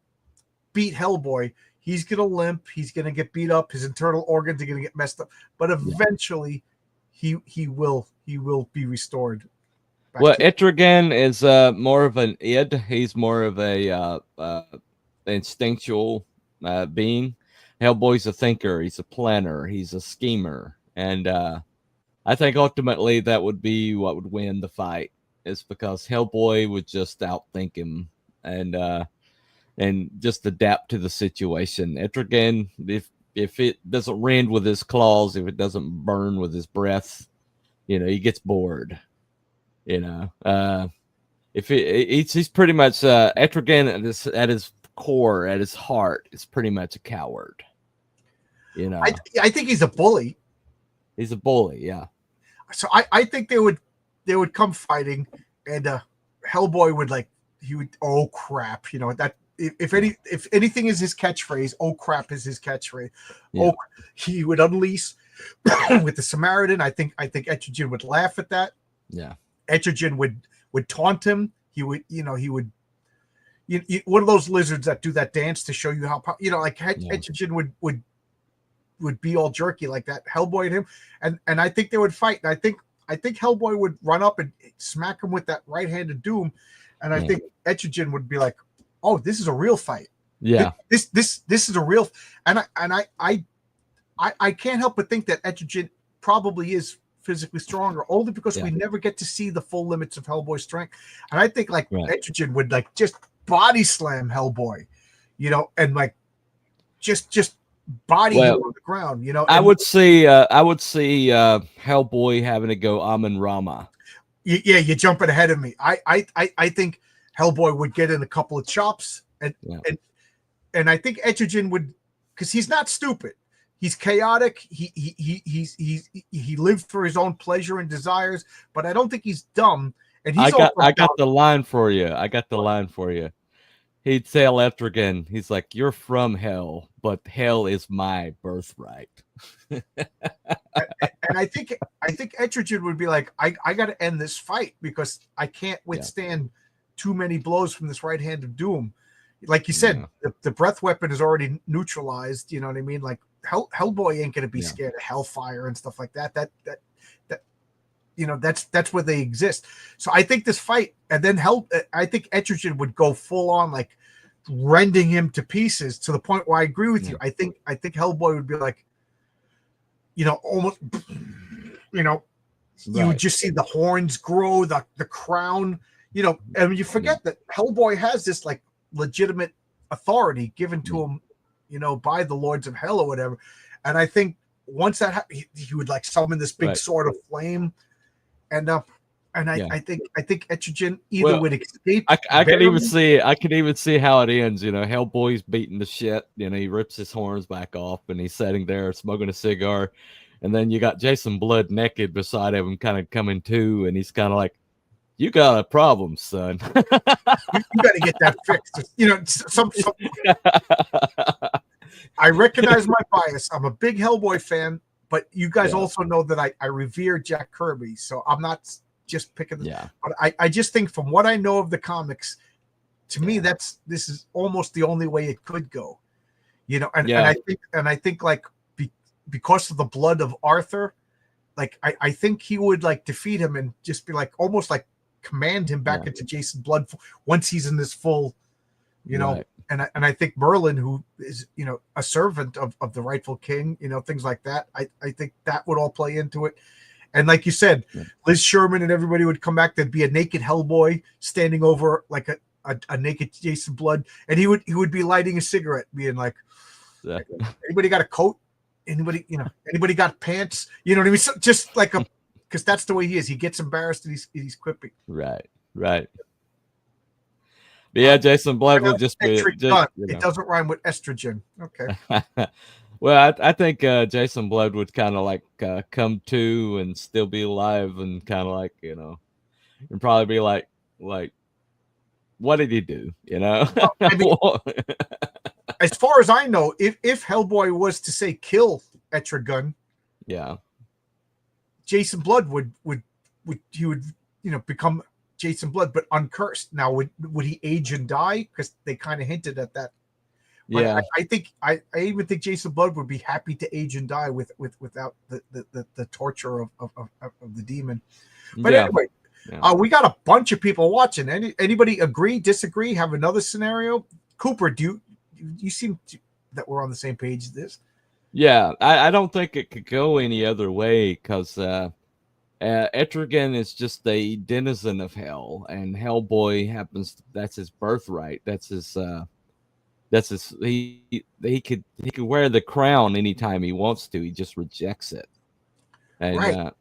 beat Hellboy, he's going to limp. He's going to get beat up. His internal organs are going to get messed up. But eventually, he will be restored. Etrigan is more of an id. He's more of a instinctual being. Hellboy's a thinker. He's a planner. He's a schemer. And I think ultimately that would be what would win the fight. Is because Hellboy would just outthink him and just adapt to the situation. Etrigan, if it doesn't rend with his claws, if it doesn't burn with his breath, he gets bored. If he's pretty much Etrigan at his core, at his heart, is pretty much a coward. I think he's a bully. He's a bully, yeah. So I think they would come fighting, and Hellboy would oh crap, that if anything is his catchphrase, oh crap is his catchphrase. Yeah. Oh, he would unleash with the Samaritan. I think Etrigan would laugh at that. Yeah. Etrigan would taunt him. He would one of those lizards that do that dance to show you how Etrigan would be all jerky like that. Hellboy and him, and I think they would fight. And I think Hellboy would run up and smack him with that right hand of doom, and I think Etrigan would be like, "Oh, this is a real fight. Yeah, this is a real." And I can't help but think that Etrigan probably is physically stronger, only because we never get to see the full limits of Hellboy's strength. And I think Etrigan would just body slam Hellboy, and just body him on the ground, I would see Hellboy having to go Amun Rama. Yeah, you're jumping ahead of me. I think Hellboy would get in a couple of chops, and I think Etrigan would, because he's not stupid. He's chaotic. He lived for his own pleasure and desires, but I don't think he's dumb. And I got the line for you. He'd tell Etrigan, he's like, "You're from hell, but hell is my birthright." And I think Etrigan would be like, I got to end this fight because I can't withstand too many blows from this right hand of doom. Like you said, the breath weapon is already neutralized. You know what I mean? Like Hellboy ain't gonna be scared of hellfire and stuff like that. That's where they exist. So I think this fight, and then I think Etrigan would go full on, like rending him to pieces, to the point where I agree with you. I think Hellboy would be like, almost, you would just see the horns grow, the crown, and you forget that Hellboy has this like legitimate authority given to him, by the Lords of Hell or whatever. And I think once that he would like summon this big sword of flame. And I think Etrigan either would escape. I could even see how it ends. Hellboy's beating the shit. He rips his horns back off, and he's sitting there smoking a cigar. And then you got Jason Blood naked beside him, kind of coming to, and he's kind of like, "You got a problem, son. you got to get that fixed." Some I recognize my bias. I'm a big Hellboy fan. But you guys also know that I revere Jack Kirby, so I'm not just picking. But I just think from what I know of the comics, to me this is almost the only way it could go, And I think like because of the blood of Arthur, like I think he would like defeat him and just be like almost like command him back into Jason Blood once he's in this full, And I think Merlin, who is, a servant of the rightful king, things like that. I think that would all play into it. And like you said, Liz Sherman and everybody would come back. There'd be a naked Hellboy standing over like a naked Jason Blood. And he would be lighting a cigarette, being like, anybody got a coat? Anybody got pants? You know what I mean? So just like because that's the way he is. He gets embarrassed and he's quipping. Right. Yeah, Jason Blood would just be. It doesn't rhyme with estrogen. Okay. Well, I think Jason Blood would kind of like come to and still be alive and kind of like, and probably be like, what did he do? I mean, as far as I know, if Hellboy was to say kill Etrigan, Jason Blood would become Jason Blood, but uncursed. Now, would he age and die? Because they kind of hinted at that. But I even think Jason Blood would be happy to age and die without the torture of the demon. But anyway, we got a bunch of people watching. Anybody agree, disagree, have another scenario? Cooper, do you seem that we're on the same page as this? Yeah, I don't think it could go any other way because Etrigan is just a denizen of hell, and Hellboy that's his birthright. He could wear the crown anytime he wants to. He just rejects it. And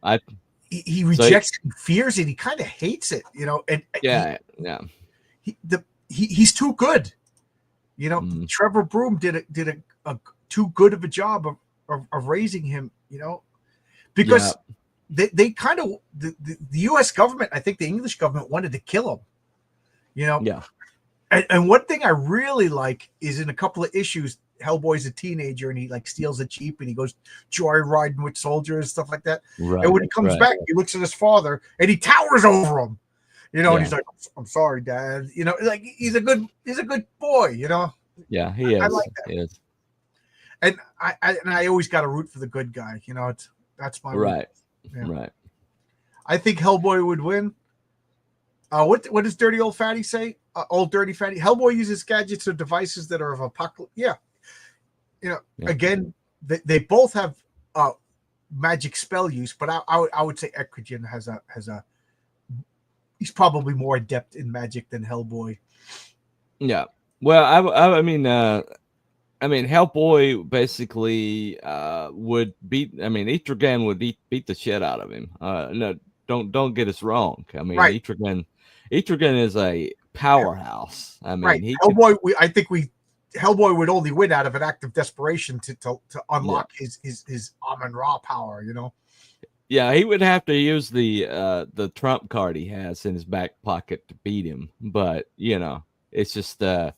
he rejects it, he fears it, he kind of hates it, and he's too good. Trevor Broom did a too good of a job of raising him, because they kind of the U.S. government, I think the English government wanted to kill him. You know, Yeah. And one thing I really like is in a couple of issues, Hellboy's a teenager and he like steals a Jeep and he goes joyriding with soldiers and stuff like that. Right. And when he comes back, he looks at his father and he towers over him. You know, and he's like, "I'm sorry, Dad." You know, like he's a good boy. You know. Yeah, he is. I like that. He is. And I always got to root for the good guy. You know, that's my right. Yeah. Right. I think Hellboy would win. What does Dirty Old Fatty say? Old Dirty Fatty. Hellboy uses gadgets or devices that are of apocalypse. Yeah. You know, again, they both have magic spell use, but I would say Etrigan has a. He's probably more adept in magic than Hellboy. Yeah. Well, I mean, Hellboy basically would beat. I mean, Etrigan would beat the shit out of him. No, don't get us wrong. I mean, right. Etrigan is a powerhouse. I mean, right. Hellboy. I think Hellboy would only win out of an act of desperation to unlock his Amun-Ra power. You know. Yeah, he would have to use the trump card he has in his back pocket to beat him. But you know, it's just yeah.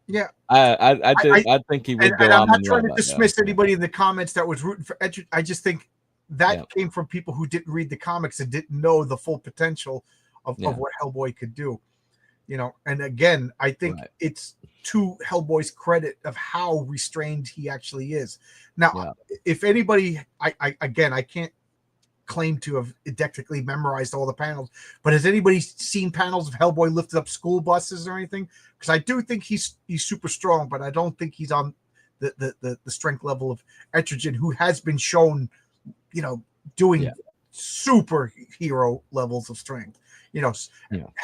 Yeah, I think he would go. And I'm not trying to dismiss anybody in the comments that was rooting for Etrigan. I just think that came from people who didn't read the comics and didn't know the full potential of what Hellboy could do. You know, and again, I think it's to Hellboy's credit of how restrained he actually is. Now, if anybody, I can't claim to have didactically memorized all the panels, but has anybody seen panels of Hellboy lifted up school buses or anything? Because I do think he's super strong, but I don't think he's on the strength level of Etrigan, who has been shown, you know, doing superhero levels of strength. You know,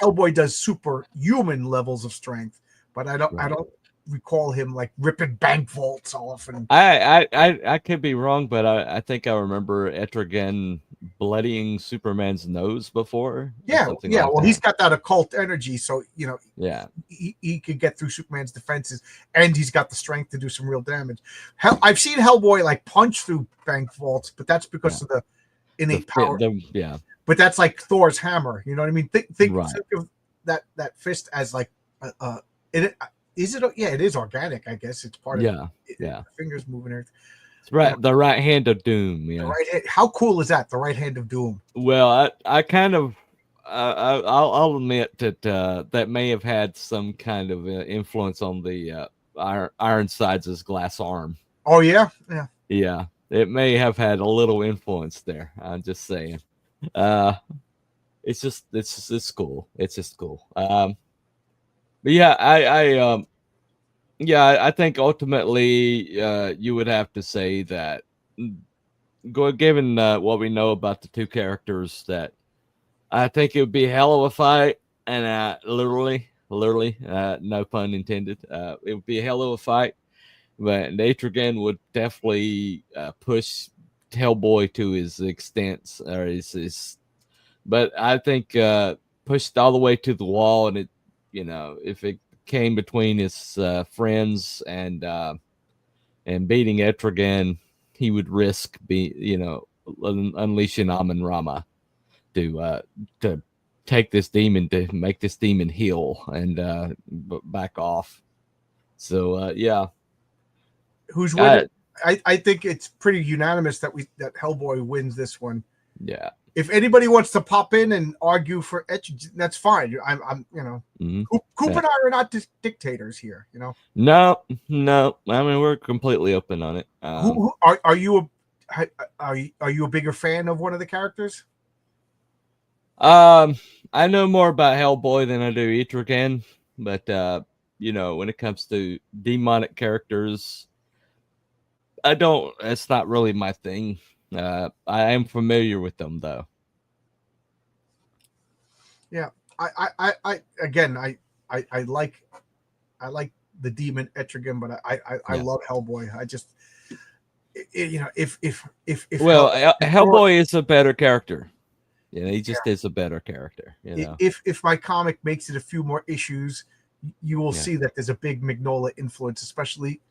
Hellboy does superhuman levels of strength, but I don't recall him like ripping bank vaults off. And I could be wrong, but I think I remember Etrigan bloodying Superman's nose before. Yeah. Well, he's got that occult energy, so you know. Yeah. He could get through Superman's defenses, and he's got the strength to do some real damage. I've seen Hellboy like punch through bank vaults, but that's because of the innate power. But that's like Thor's hammer. You know what I mean? Think of that fist as like it is organic. I guess it's part of the fingers moving. It's right, the right hand of doom. Yeah. How cool is that? The right hand of doom. Well, I kind of I'll admit that that may have had some kind of influence on the Ironsides' glass arm. Oh yeah. It may have had a little influence there. I'm just saying. It's cool. It's just cool. But yeah, I think ultimately you would have to say that given what we know about the two characters, that I think it would be a hell of a fight, and literally, no pun intended. It would be a hell of a fight, but Etrigan would definitely push Hellboy to his extent, or his. But I think pushed all the way to the wall, and it, you know, if it came between his friends and beating Etrigan, he would risk unleashing Amun-Ra to take this demon, to make this demon heal and back off. So who's winning? I think it's pretty unanimous that Hellboy wins this one. Yeah. If anybody wants to pop in and argue for Etrigan, that's fine. I'm you know, Coop and I are not dictators here. You know. No. I mean, we're completely open on it. Are you a bigger fan of one of the characters? I know more about Hellboy than I do Etrigan, but you know, when it comes to demonic characters, it's not really my thing. I am familiar with them though. Yeah, I like the demon Etrigan, but I love Hellboy. I just, you know, if Hellboy is a better character. You know, he just is a better character. You know, if my comic makes it a few more issues, you will see that there's a big Mignola influence, especially.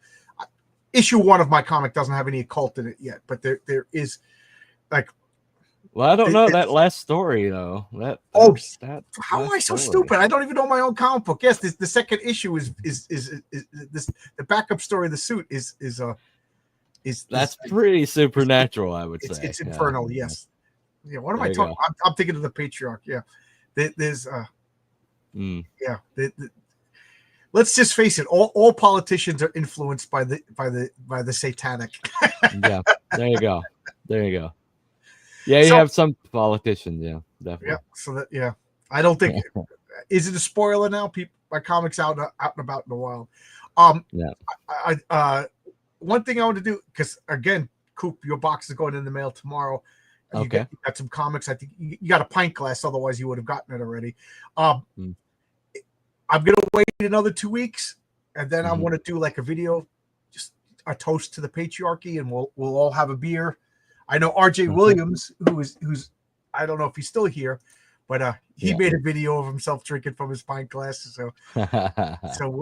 issue 1 of my comic doesn't have any occult in it yet, but there is like. Well, I don't know that last story though. That how am I so stupid? I don't even know my own comic book. Yes, the second issue is this, the backup story of the suit is that's pretty supernatural, I would say. It's infernal. Yes. Yeah. What am I talking? I'm thinking of the Patriarch. Yeah. There's yeah. Let's just face it. All politicians are influenced by the satanic. Yeah. There you go. Yeah, you have some politicians. Yeah, definitely. Yeah. So that I don't think is it a spoiler now? My comics out and about in the wild. Yeah. One thing I want to do, because again, Coop, your box is going in the mail tomorrow. You got some comics. I think you got a pint glass, otherwise you would have gotten it already. I'm gonna wait another 2 weeks, and then I want to do like a video, just a toast to the patriarchy, and we'll all have a beer. I know RJ Williams, who's I don't know if he's still here, but he made a video of himself drinking from his pint glass. So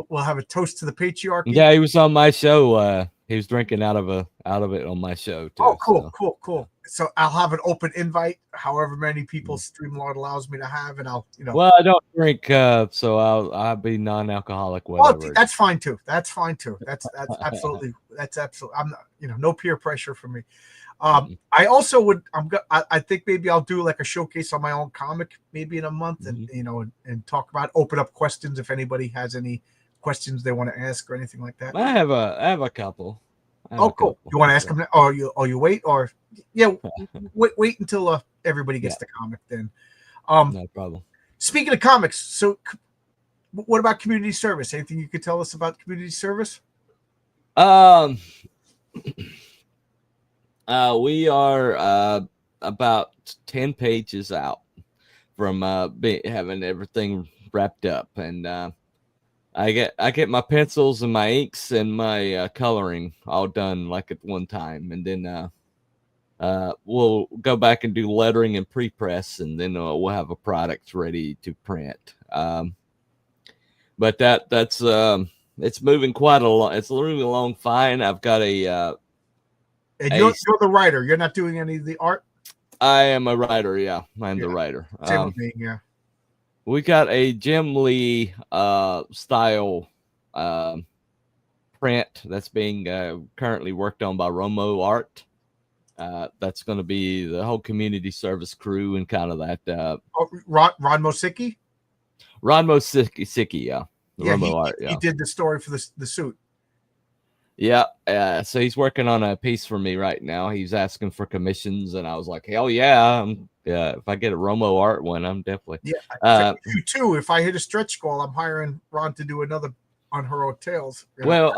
we'll have a toast to the patriarchy. Yeah, he was on my show. He was drinking out of it on my show too. Oh, cool. So I'll have an open invite, however many people Streamlord allows me to have, and I'll Well, I don't drink, so I'll be non-alcoholic. Whatever. Oh, that's fine too. That's absolutely. I'm not, no peer pressure for me. I also would. I think maybe I'll do like a showcase on my own comic, maybe in a month, and and talk about, open up questions if anybody has any questions they want to ask or anything like that. I have a couple. Cool. You want to ask them? Or you wait? Or wait until everybody gets the comic then. No problem. Speaking of comics, so what about community service? Anything you could tell us about community service? We are about 10 pages out from having everything wrapped up, and I get my pencils and my inks and my coloring all done like at one time, and then we'll go back and do lettering and pre-press, and then we'll have a product ready to print. But that's it's moving quite a lot. It's moving along fine. I've got and you're the writer. You're not doing any of the art? I am a writer, yeah. I'm the writer. Same with me, yeah. We got a Jim Lee style print that's being currently worked on by Romo Art. That's going to be the whole community service crew and kind of that. Ron Mosicki? Ron Mosicki, yeah. Romo Art, yeah. He did the story for the suit. Yeah, so he's working on a piece for me right now. He's asking for commissions, and I was like, hell yeah. If I get a Romo Art one, I'm definitely. Yeah, you too. If I hit a stretch goal, I'm hiring Ron to do another Unheroic Tales. Well,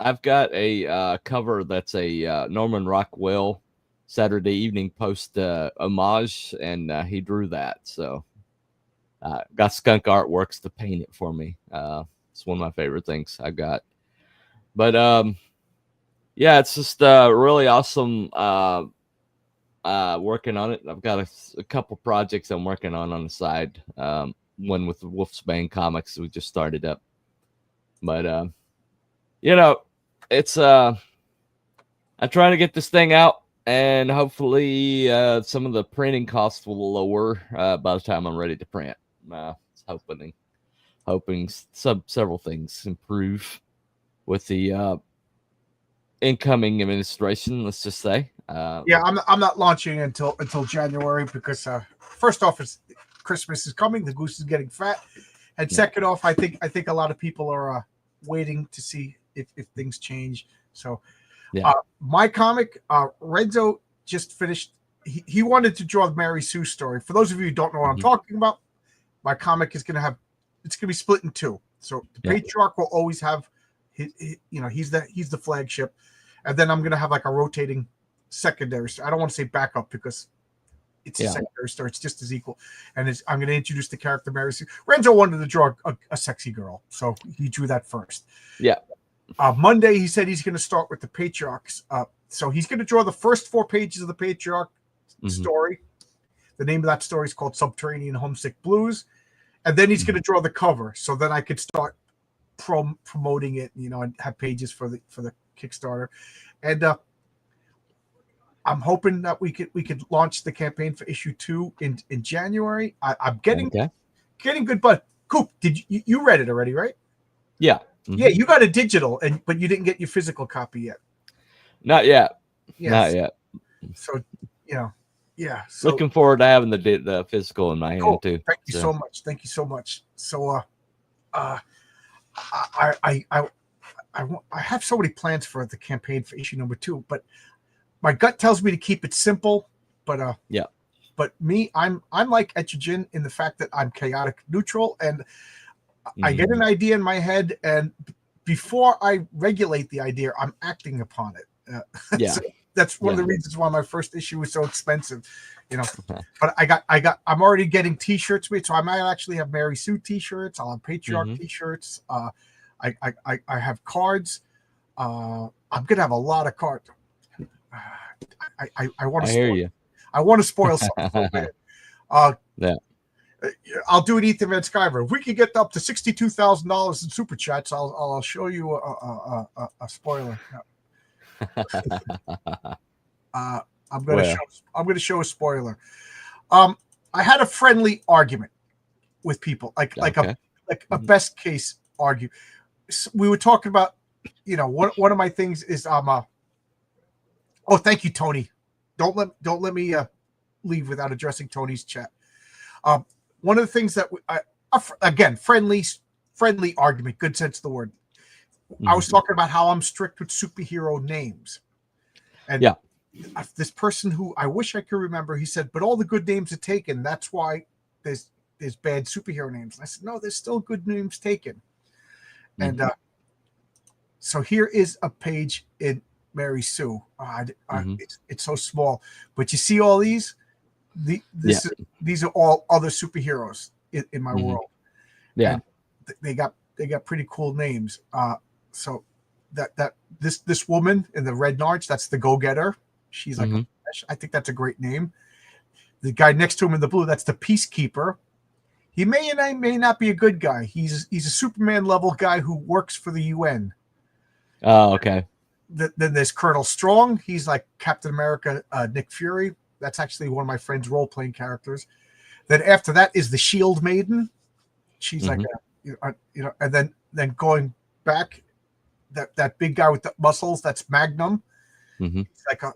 I've got a cover that's a Norman Rockwell Saturday Evening Post homage, and he drew that. So got Skunk Artworks to paint it for me. It's one of my favorite things I got. But yeah, it's just really awesome working on it. I've got a couple projects I'm working on the side. One with the Wolfsbane Comics we just started up. But it's I'm trying to get this thing out, and hopefully some of the printing costs will lower by the time I'm ready to print. Hoping several things improve with the incoming administration, let's just say. I'm not launching until January because first off, it's Christmas is coming, the goose is getting fat, and second off, I think a lot of people are waiting to see if things change. So my comic, Renzo just finished. He wanted to draw the Mary Sue story. For those of you who don't know what I'm talking about, my comic is gonna be split in two. So the Patriarch will always have he's the flagship, and then I'm gonna have like a rotating secondary story. I don't want to say backup because it's a secondary story. It's just as equal, and I'm gonna introduce the character Mary Sue. Renzo wanted to draw a sexy girl, so he drew that first. Monday he said he's gonna start with the Patriarchs. So he's gonna draw the first 4 pages of the Patriarch story. The name of that story is called Subterranean Homesick Blues, and then he's gonna draw the cover. So then I could start promoting it, and have pages for the Kickstarter, and I'm hoping that we could launch the campaign for issue 2 in January. I'm getting good, but Coop, did you read it already, right? Yeah. Yeah, you got a digital, but you didn't get your physical copy yet. Not yet. Yes. Not yet. So, yeah. So, looking forward to having the physical in my hand too. Thank you so much. Thank you so much. So, I have so many plans for the campaign for issue number 2, but my gut tells me to keep it simple. But yeah. But me, I'm like Etrigan in the fact that I'm chaotic neutral, and I get an idea in my head, and before I regulate the idea, I'm acting upon it. Yeah. So that's one of the reasons why my first issue was so expensive, But I'm already getting T-shirts made, so I might actually have Mary Sue T-shirts. I'll have Patriarch T-shirts. I have cards. I'm gonna have a lot of cards. I want to. I hear you. I want to spoil something. Yeah. I'll do it, Ethan Van Skyver. If we can get up to $62,000 in super chats, I'll show you a spoiler. I'm going to show a spoiler. I had a friendly argument with people, like a best case argue. We were talking about, one of my things is oh, thank you, Tony. Don't let me leave without addressing Tony's chat. One of the things that again, friendly argument, good sense of the word. I was talking about how I'm strict with superhero names, and this person who I wish I could remember, he said, "But all the good names are taken. That's why there's bad superhero names." And I said, "No, there's still good names taken." And so here is a page in Mary Sue. It's so small, but you see all these. These are all other superheroes in my world. Yeah, and they got pretty cool names. So this woman in the red Narch, that's the Go-Getter. She's like, I think that's a great name. The guy next to him in the blue, that's the Peacekeeper. He may not be a good guy. He's a Superman level guy who works for the UN. Oh, okay. Then there's Colonel Strong. He's like Captain America, Nick Fury. That's actually one of my friend's role-playing characters. Then after that is the Shield Maiden. She's like, and then going back, that big guy with the muscles, that's Magnum. He's like a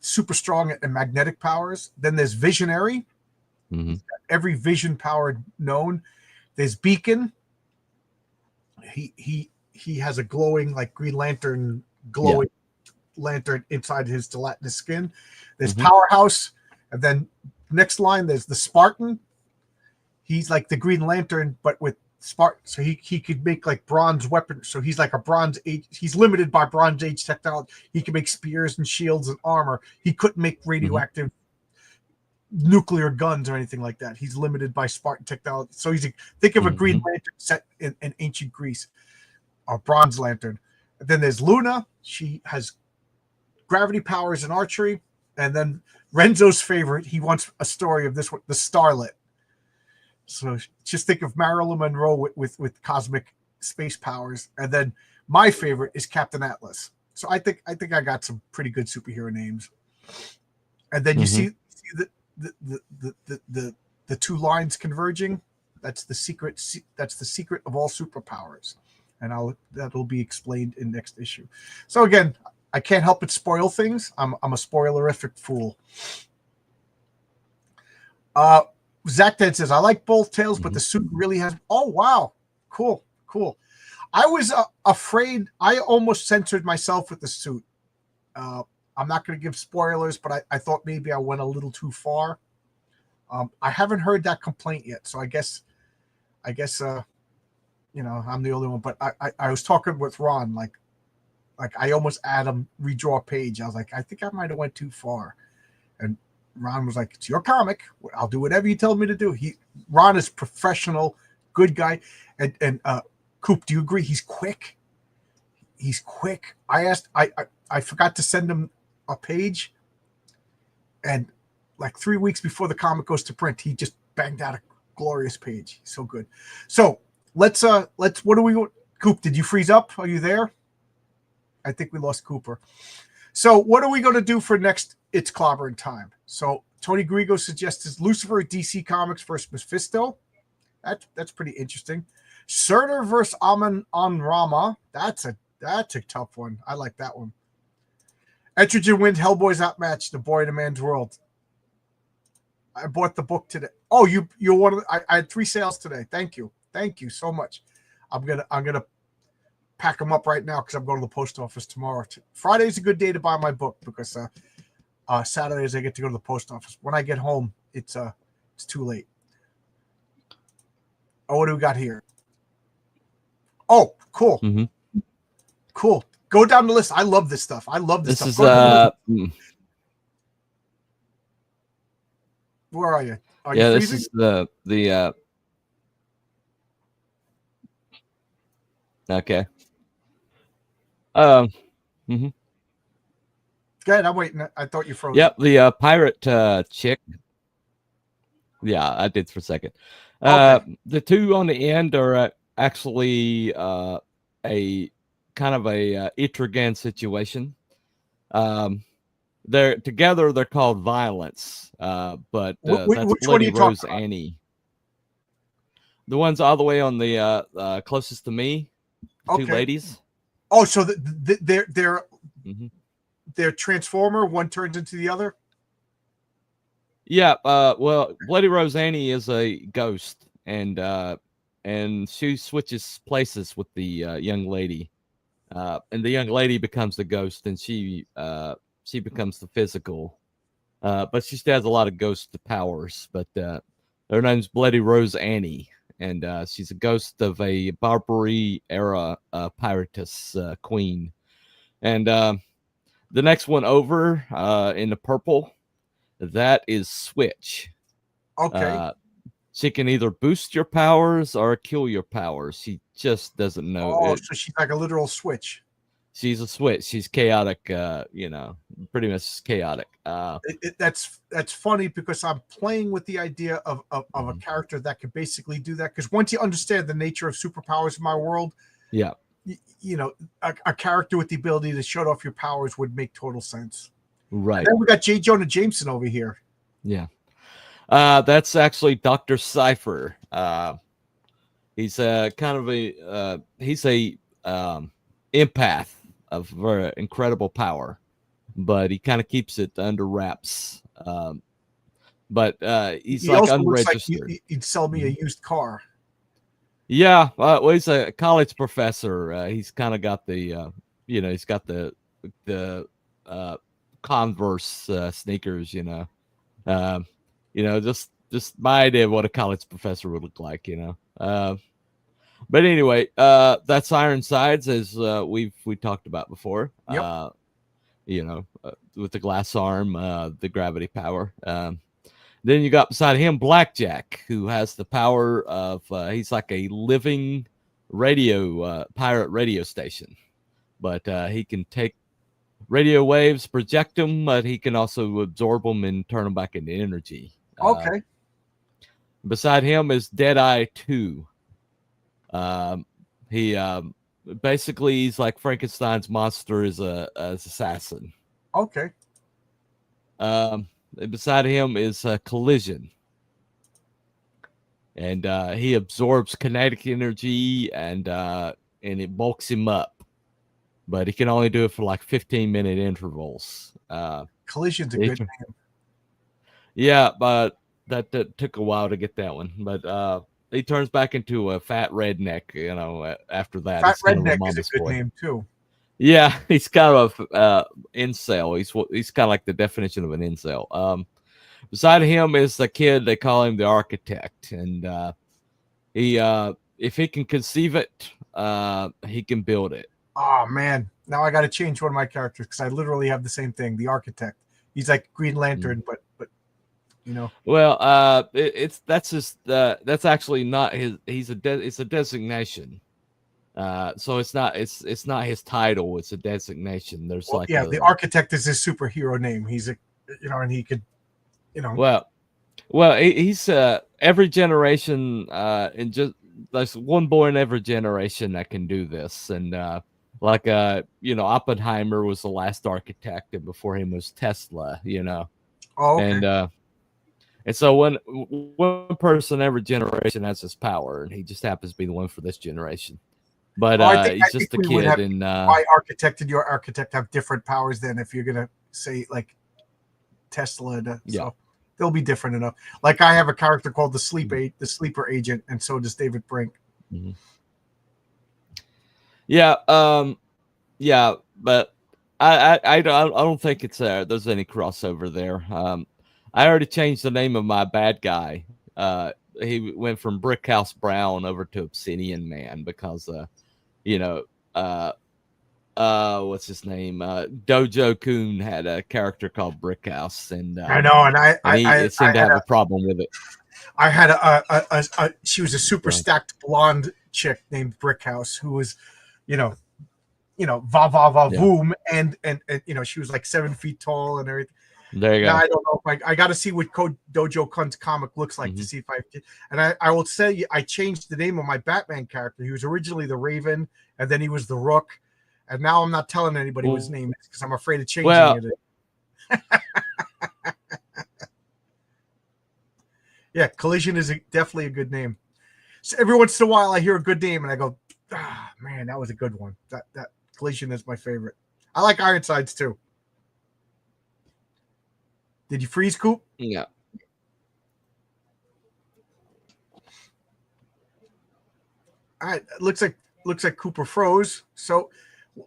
super strong and magnetic powers. Then there's Visionary. Every vision power known. There's Beacon. He has a glowing, like Green Lantern, lantern inside his gelatinous skin. There's Powerhouse, and then next line there's the Spartan. He's like the Green Lantern, but with Spartan, so he could make like bronze weapons. So he's like a Bronze Age. He's limited by Bronze Age technology. He can make spears and shields and armor. He couldn't make radioactive nuclear guns or anything like that. He's limited by Spartan technology. So think of a Green Lantern set in ancient Greece, a Bronze Lantern. And then there's Luna. She has gravity powers and archery. And then Renzo's favorite, he wants a story of this one, the Starlet. So just think of Marilyn Monroe with cosmic space powers. And then my favorite is Captain Atlas. So I think I got some pretty good superhero names. And then you see the two lines converging. That's the secret. That's the secret of all superpowers. And that'll be explained in next issue. So again, I can't help but spoil things. I'm a spoilerific fool. Zach Ted says, I like both tales, but the suit really has. Oh, wow. Cool. I was afraid. I almost censored myself with the suit. I'm not going to give spoilers, but I thought maybe I went a little too far. I haven't heard that complaint yet. So I guess, I'm the only one. But I was talking with Ron, like I almost had him redraw a page. I was like, I think I might have went too far. And Ron was like, it's your comic. I'll do whatever you tell me to do. Ron is professional, good guy. And Coop, do you agree? He's quick. I forgot to send him a page. And like 3 weeks before the comic goes to print, he just banged out a glorious page. He's so good. So let's what do we Coop, did you freeze up? Are you there? I think we lost Cooper. So what are we going to do for next It's Clobbering Time? So Tony Grigo suggests Lucifer at DC Comics versus Mephisto. That's pretty interesting. Surtur versus Amon on Rama. That's a tough one. I like that one. Etrigan wins Hellboy's outmatch, The Boy in a Man's World. I bought the book today. Oh, you're one of I had 3 sales today. Thank you so much. I'm gonna pack them up right now because I'm going to the post office tomorrow. Friday's a good day to buy my book because Saturdays I get to go to the post office. When I get home, it's too late. Oh, what do we got here? Oh, cool. Mm-hmm. Cool. Go down the list. I love this stuff. I love this This stuff. is where are you? Are yeah, you this is the okay. Mm-hmm. Go ahead. I'm waiting. I thought you froze. Yep, the pirate chick. Yeah, I did for a second. Okay. The 2 on the end are actually a kind of a Etrigan situation. They're together. They're called Violence. But that's which one are Bloody you Rose talking about? Annie. The ones all the way on the closest to me. The 2 ladies. Oh, so they're Mm-hmm. They're Transformer. One turns into the other. Yeah. Well, Bloody Rose Annie is a ghost, and she switches places with the young lady, and the young lady becomes the ghost, and she becomes the physical. But she still has a lot of ghost powers. But her name's Bloody Rose Annie, and she's a ghost of a Barbary era piratess queen. And the next one over in the purple, that is Switch. Okay. She can either boost your powers or kill your powers. She just doesn't know. Oh, so she's like a literal switch. She's a switch. She's chaotic. Pretty much chaotic. That's funny because I'm playing with the idea of a character that could basically do that. Because once you understand the nature of superpowers in my world, yeah, you know, a character with the ability to shut off your powers would make total sense. right. And then we got J. Jonah Jameson over here. Yeah. That's actually Dr. Cypher. He's kind of a he's a empath of very incredible power, but he kind of keeps it under wraps. But he's He like also unregistered. Looks like he'd sell me a used car. Yeah, well, he's a college professor. He's kind of got the he's got the Converse sneakers. Just my idea of what a college professor would look like. But anyway, that's Ironsides, as we talked about before. Yep. With the glass arm, the gravity power. Then you got beside him Blackjack, who has the power of he's like a living pirate radio station, but he can take radio waves, project them, but he can also absorb them and turn them back into energy. Okay. Beside him is Deadeye 2. He basically he's like Frankenstein's monster as assassin. Okay. Beside him is Collision, and he absorbs kinetic energy and it bulks him up, but he can only do it for like 15-minute intervals. Collision's a good name. Yeah, but that took a while to get that one. But he turns back into a fat redneck, after that. Fat redneck is a good name too. Yeah, he's kind of incel. He's kind of like the definition of an incel. Beside him is the kid, they call him the architect, and he if he can conceive it, he can build it. Oh man, now I got to change one of my characters because I literally have the same thing. The architect. He's like Green Lantern, but Well, that's actually not his. It's a designation. So it's not his title. It's a designation. There's the architect is his superhero name. He's and he could, Well, he's every generation, and there's one boy in every generation that can do this, and Oppenheimer was the last architect, and before him was Tesla. Oh, okay. And so one person every generation has this power, and he just happens to be the one for this generation. But he's just a kid, and my architect and your architect have different powers. Then, if you're gonna say like Tesla, so they'll be different enough. Like I have a character called the Sleeper Agent, and so does David Brink. Mm-hmm. Yeah, but I don't think there's any crossover there. I already changed the name of my bad guy. He went from Brickhouse Brown over to Obsidian Man because what's his name? Dojo Kun had a character called Brickhouse, and I know, and he seemed to have a problem with it. I had she was a super stacked blonde chick named Brickhouse who was, va boom, and she was like 7 feet tall and everything. There you go. Now, I don't know if I got to see what Dojo Kun's comic looks like to see if I will say I changed the name of my Batman character. He was originally the Raven, and then he was the Rook, and now I'm not telling anybody what his name is because I'm afraid of changing it. Yeah, Collision is definitely a good name. So every once in a while I hear a good name and I go, man, that was a good one. That Collision is my favorite. I like Ironsides too. Did you freeze, Coop? Yeah. All right. Looks like Cooper froze. So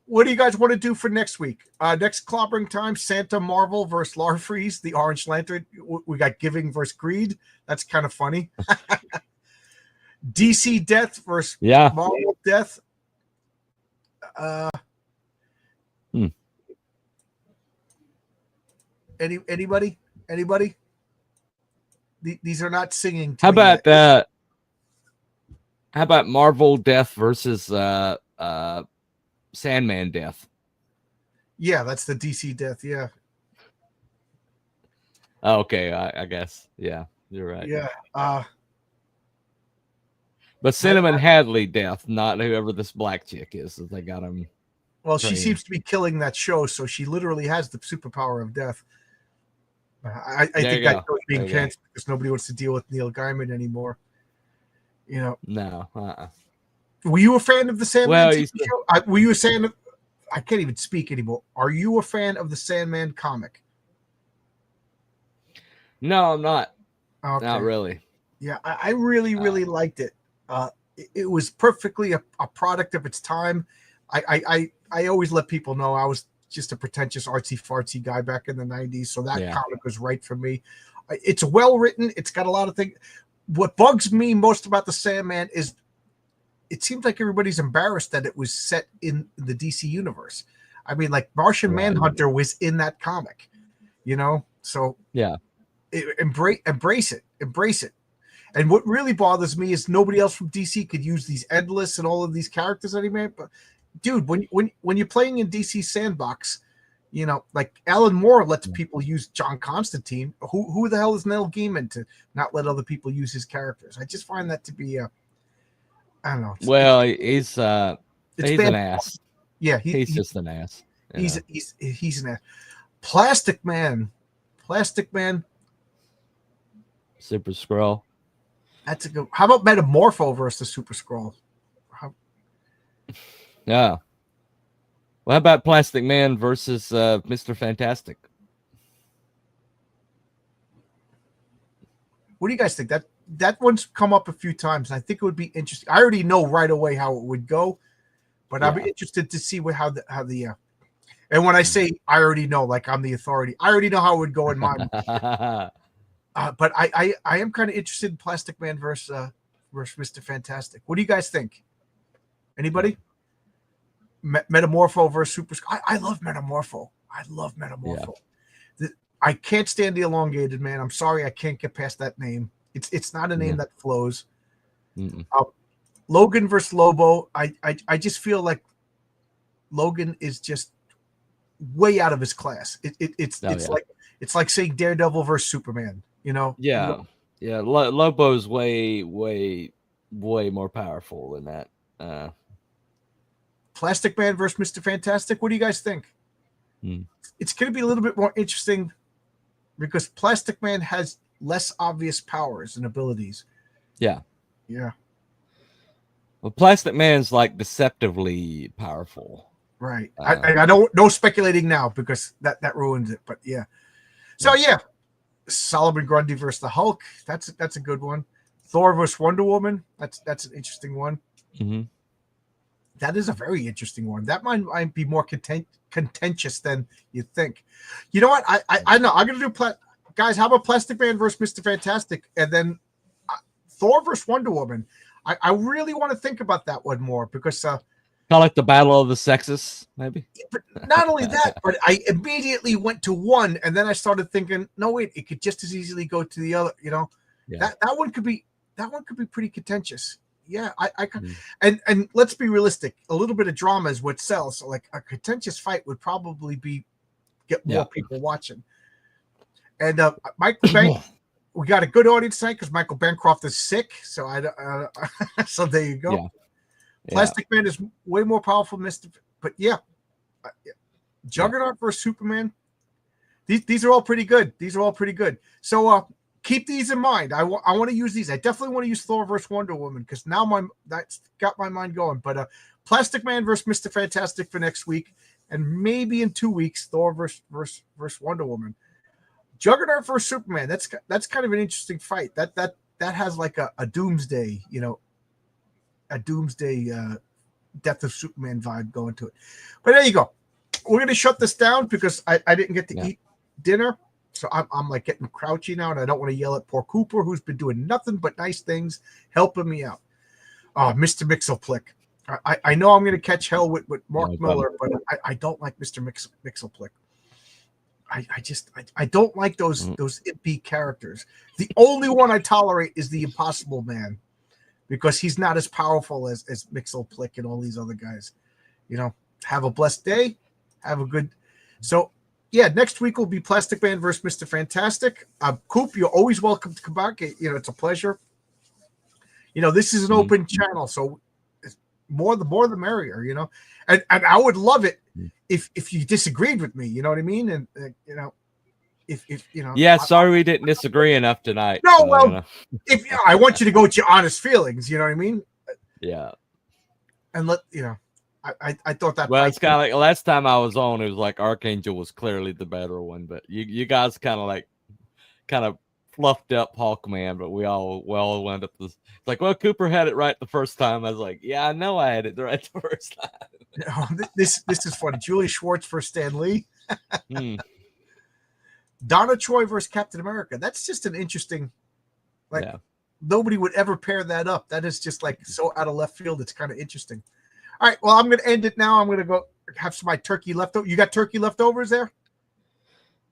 what do you guys want to do for next week? Next clobbering time, Santa Marvel versus Larfreeze, the Orange Lantern. We got Giving versus Greed. That's kind of funny. DC Death versus Marvel Death. Anybody? These are not singing. How about Marvel Death versus Sandman Death? Yeah, that's the DC Death. Yeah. Oh, okay, I guess. Yeah, you're right. Yeah. But Cinnamon Hadley Death, not whoever this black chick is. They got him. Well, she seems to be killing that show, so she literally has the superpower of death. I think that show's being canceled because nobody wants to deal with Neil Gaiman anymore. No. Were you a fan of the Sandman TV show? Were you a fan of? I can't even speak anymore. Are you a fan of the Sandman comic? No, I'm not. Okay. Not really. Yeah, I really liked it. It was perfectly a product of its time. I always let people know I was just a pretentious artsy fartsy guy back in the 90s, so that comic was right for me. It's well written. It's got a lot of things. What bugs me most about the Sandman is it seems like everybody's embarrassed that it was set in the DC universe. I mean, like Martian Manhunter was in that comic, so embrace it. And what really bothers me is nobody else from DC could use these Endless and all of these characters anymore. But dude, when you're playing in DC Sandbox, like Alan Moore lets people use John Constantine. Who the hell is Neil Gaiman to not let other people use his characters? I just find that to be I don't know. Well, he's an ass. Yeah, he's just an ass. He's an ass. Plastic Man. Super Skrull. That's a good. How about Metamorpho versus the Super Skrull? Yeah. Well, how about Plastic Man versus Mr. Fantastic? What do you guys think? That one's come up a few times, and I think it would be interesting. I already know right away how it would go, but I'd be interested to see how the and when I say I already know, like I'm the authority, I already know how it would go in my mind. But I am kind of interested in Plastic Man versus Mr. Fantastic. What do you guys think? Anybody? Metamorpho versus Super. I love Metamorpho. Yeah. I can't stand the Elongated Man. I'm sorry, I can't get past that name. It's not a name that flows. Logan versus Lobo. I just feel like Logan is just way out of his class. It's like saying Daredevil versus Superman. Yeah. Lobo's way way more powerful than that. Plastic Man versus Mr. Fantastic. What do you guys think? It's going to be a little bit more interesting because Plastic Man has less obvious powers and abilities. Yeah. Yeah. Well, Plastic Man's like deceptively powerful. Right. I don't no speculating now because that ruins it. But yeah. So yeah, Solomon Grundy versus the Hulk. That's a good one. Thor versus Wonder Woman. That's an interesting one. Mm-hmm. That is a very interesting one. That might be more contentious than you think. You know what? I know. I'm gonna do guys. How about Plastic Man versus Mr. Fantastic, and then Thor versus Wonder Woman. I really want to think about that one more because kind of like the battle of the sexes, maybe. But not only that, but I immediately went to one, and then I started thinking, no wait, it could just as easily go to the other. You know, that one could be pretty contentious. Yeah, and let's be realistic. A little bit of drama is what sells. So like a contentious fight would probably get more people watching. And Michael Bank, we got a good audience tonight because Michael Bancroft is sick. So so there you go. Plastic Man is way more powerful, but Juggernaut versus Superman. These are all pretty good. So keep these in mind. I want to use these. I definitely want to use Thor versus Wonder Woman because now that's got my mind going. But Plastic Man versus Mr. Fantastic for next week, and maybe in 2 weeks Thor versus Wonder Woman. Juggernaut versus Superman. That's kind of an interesting fight. That has like a doomsday, a doomsday death of Superman vibe going to it. But there you go. We're gonna shut this down because I didn't get to eat dinner. So I'm like getting crouchy now, and I don't want to yell at poor Cooper, who's been doing nothing but nice things, helping me out. Mr. Mixelplick. I know I'm going to catch hell with Mark Miller, but I don't like Mr. Mixelplick. I don't like those impy characters. The only one I tolerate is the Impossible Man because he's not as powerful as Mixelplick and all these other guys. Have a blessed day. Have a good. So. Yeah, next week will be Plastic Man versus Mr. Fantastic. Coop, you're always welcome to come back. It's a pleasure. This is an open channel, so more the merrier. And I would love it if you disagreed with me. You know what I mean? And if Yeah, sorry we didn't disagree enough tonight. No, so, if I want you to go with your honest feelings. You know what I mean? Yeah. And I thought that. Well, it's kind of like last time I was on, it was like Archangel was clearly the better one, but you guys kind of fluffed up Hawkman, but we all wound up this. It's like, well, Cooper had it right the first time. I was like, yeah, I know I had it right the first time. This is funny. Julie Schwartz versus Stan Lee. Donna Troy versus Captain America. That's just an interesting. Nobody would ever pair that up. That is just like so out of left field. It's kind of interesting. All right, well, I'm going to end it now. I'm going to go have some of my turkey leftover. You got turkey leftovers there?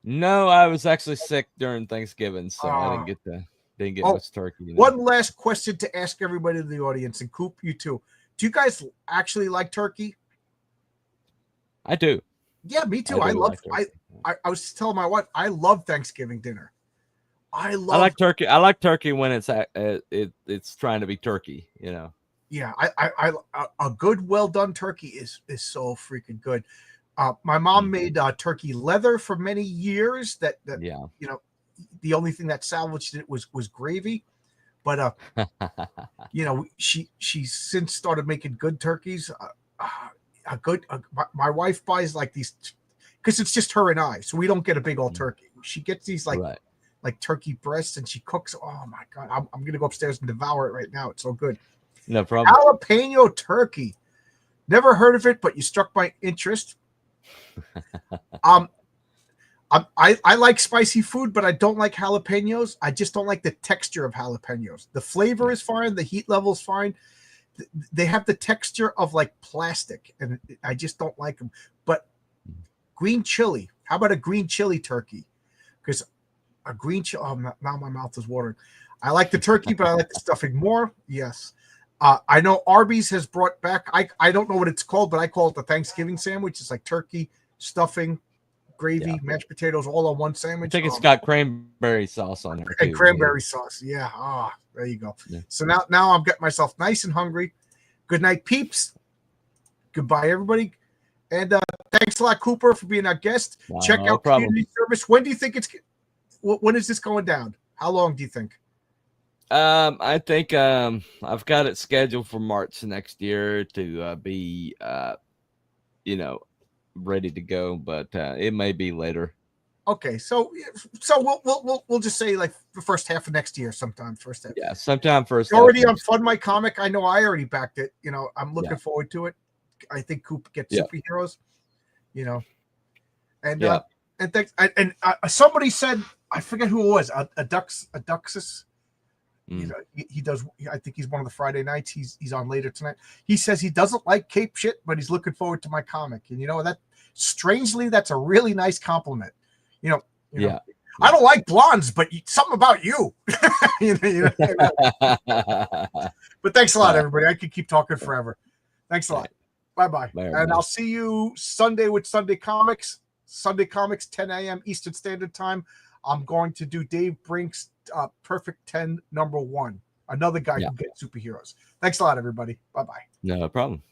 No, I was actually sick during Thanksgiving, so I didn't get much turkey. One last question to ask everybody in the audience, and Coop, you too. Do you guys actually like turkey? I do. Yeah, me too. I was telling my wife, I love Thanksgiving dinner. I like turkey. I like turkey when it's trying to be turkey, Yeah, a good, well done turkey is so freaking good. My mom made turkey leather for many years. That the only thing that salvaged it was gravy, but she's since started making good turkeys. My wife buys like these because it's just her and I, so we don't get a big old turkey. She gets these like turkey breasts, and she cooks. Oh my god, I'm gonna go upstairs and devour it right now. It's so good. No problem. Jalapeno turkey. Never heard of it, but you struck my interest. I like spicy food, but I don't like jalapenos. I just don't like the texture of jalapenos. The flavor is fine. The heat level is fine. They have the texture of like plastic, and I just don't like them. But green chili. How about a green chili turkey? Because a green chili. Oh, now my mouth is watering. I like the turkey, but I like the stuffing more. Yes. I know Arby's has brought back, I don't know what it's called, but I call it the Thanksgiving sandwich. It's like turkey, stuffing, gravy, mashed potatoes, all on one sandwich. I think it's got cranberry sauce on it. And cranberry sauce. Yeah. There you go. Yeah. So now I've got myself nice and hungry. Good night, peeps. Goodbye, everybody. And thanks a lot, Cooper, for being our guest. Check out community service. When do you think when is this going down? How long do you think? I think I've got it scheduled for March next year to be ready to go, but it may be later. Okay, so we'll just say like the first half of next year, sometime first half. Yeah, sometime first. It's already on Fund My Comic. I know I already backed it. I'm looking forward to it. I think Coop gets superheroes. And and thanks. And somebody said, I forget who it was. Duxus. He does. I think he's one of the Friday nights. He's on later tonight. He says he doesn't like Cape shit, but he's looking forward to my comic. And that strangely, that's a really nice compliment. I don't like blondes, but something about you. But thanks a lot, everybody. I could keep talking forever. Thanks a lot. Bye-bye. And I'll see you Sunday with Sunday Comics. Sunday Comics, 10 a.m. Eastern Standard Time. I'm going to do Dave Brink's Perfect 10 #1. Another guy who gets superheroes. Thanks a lot, everybody. Bye-bye. No problem.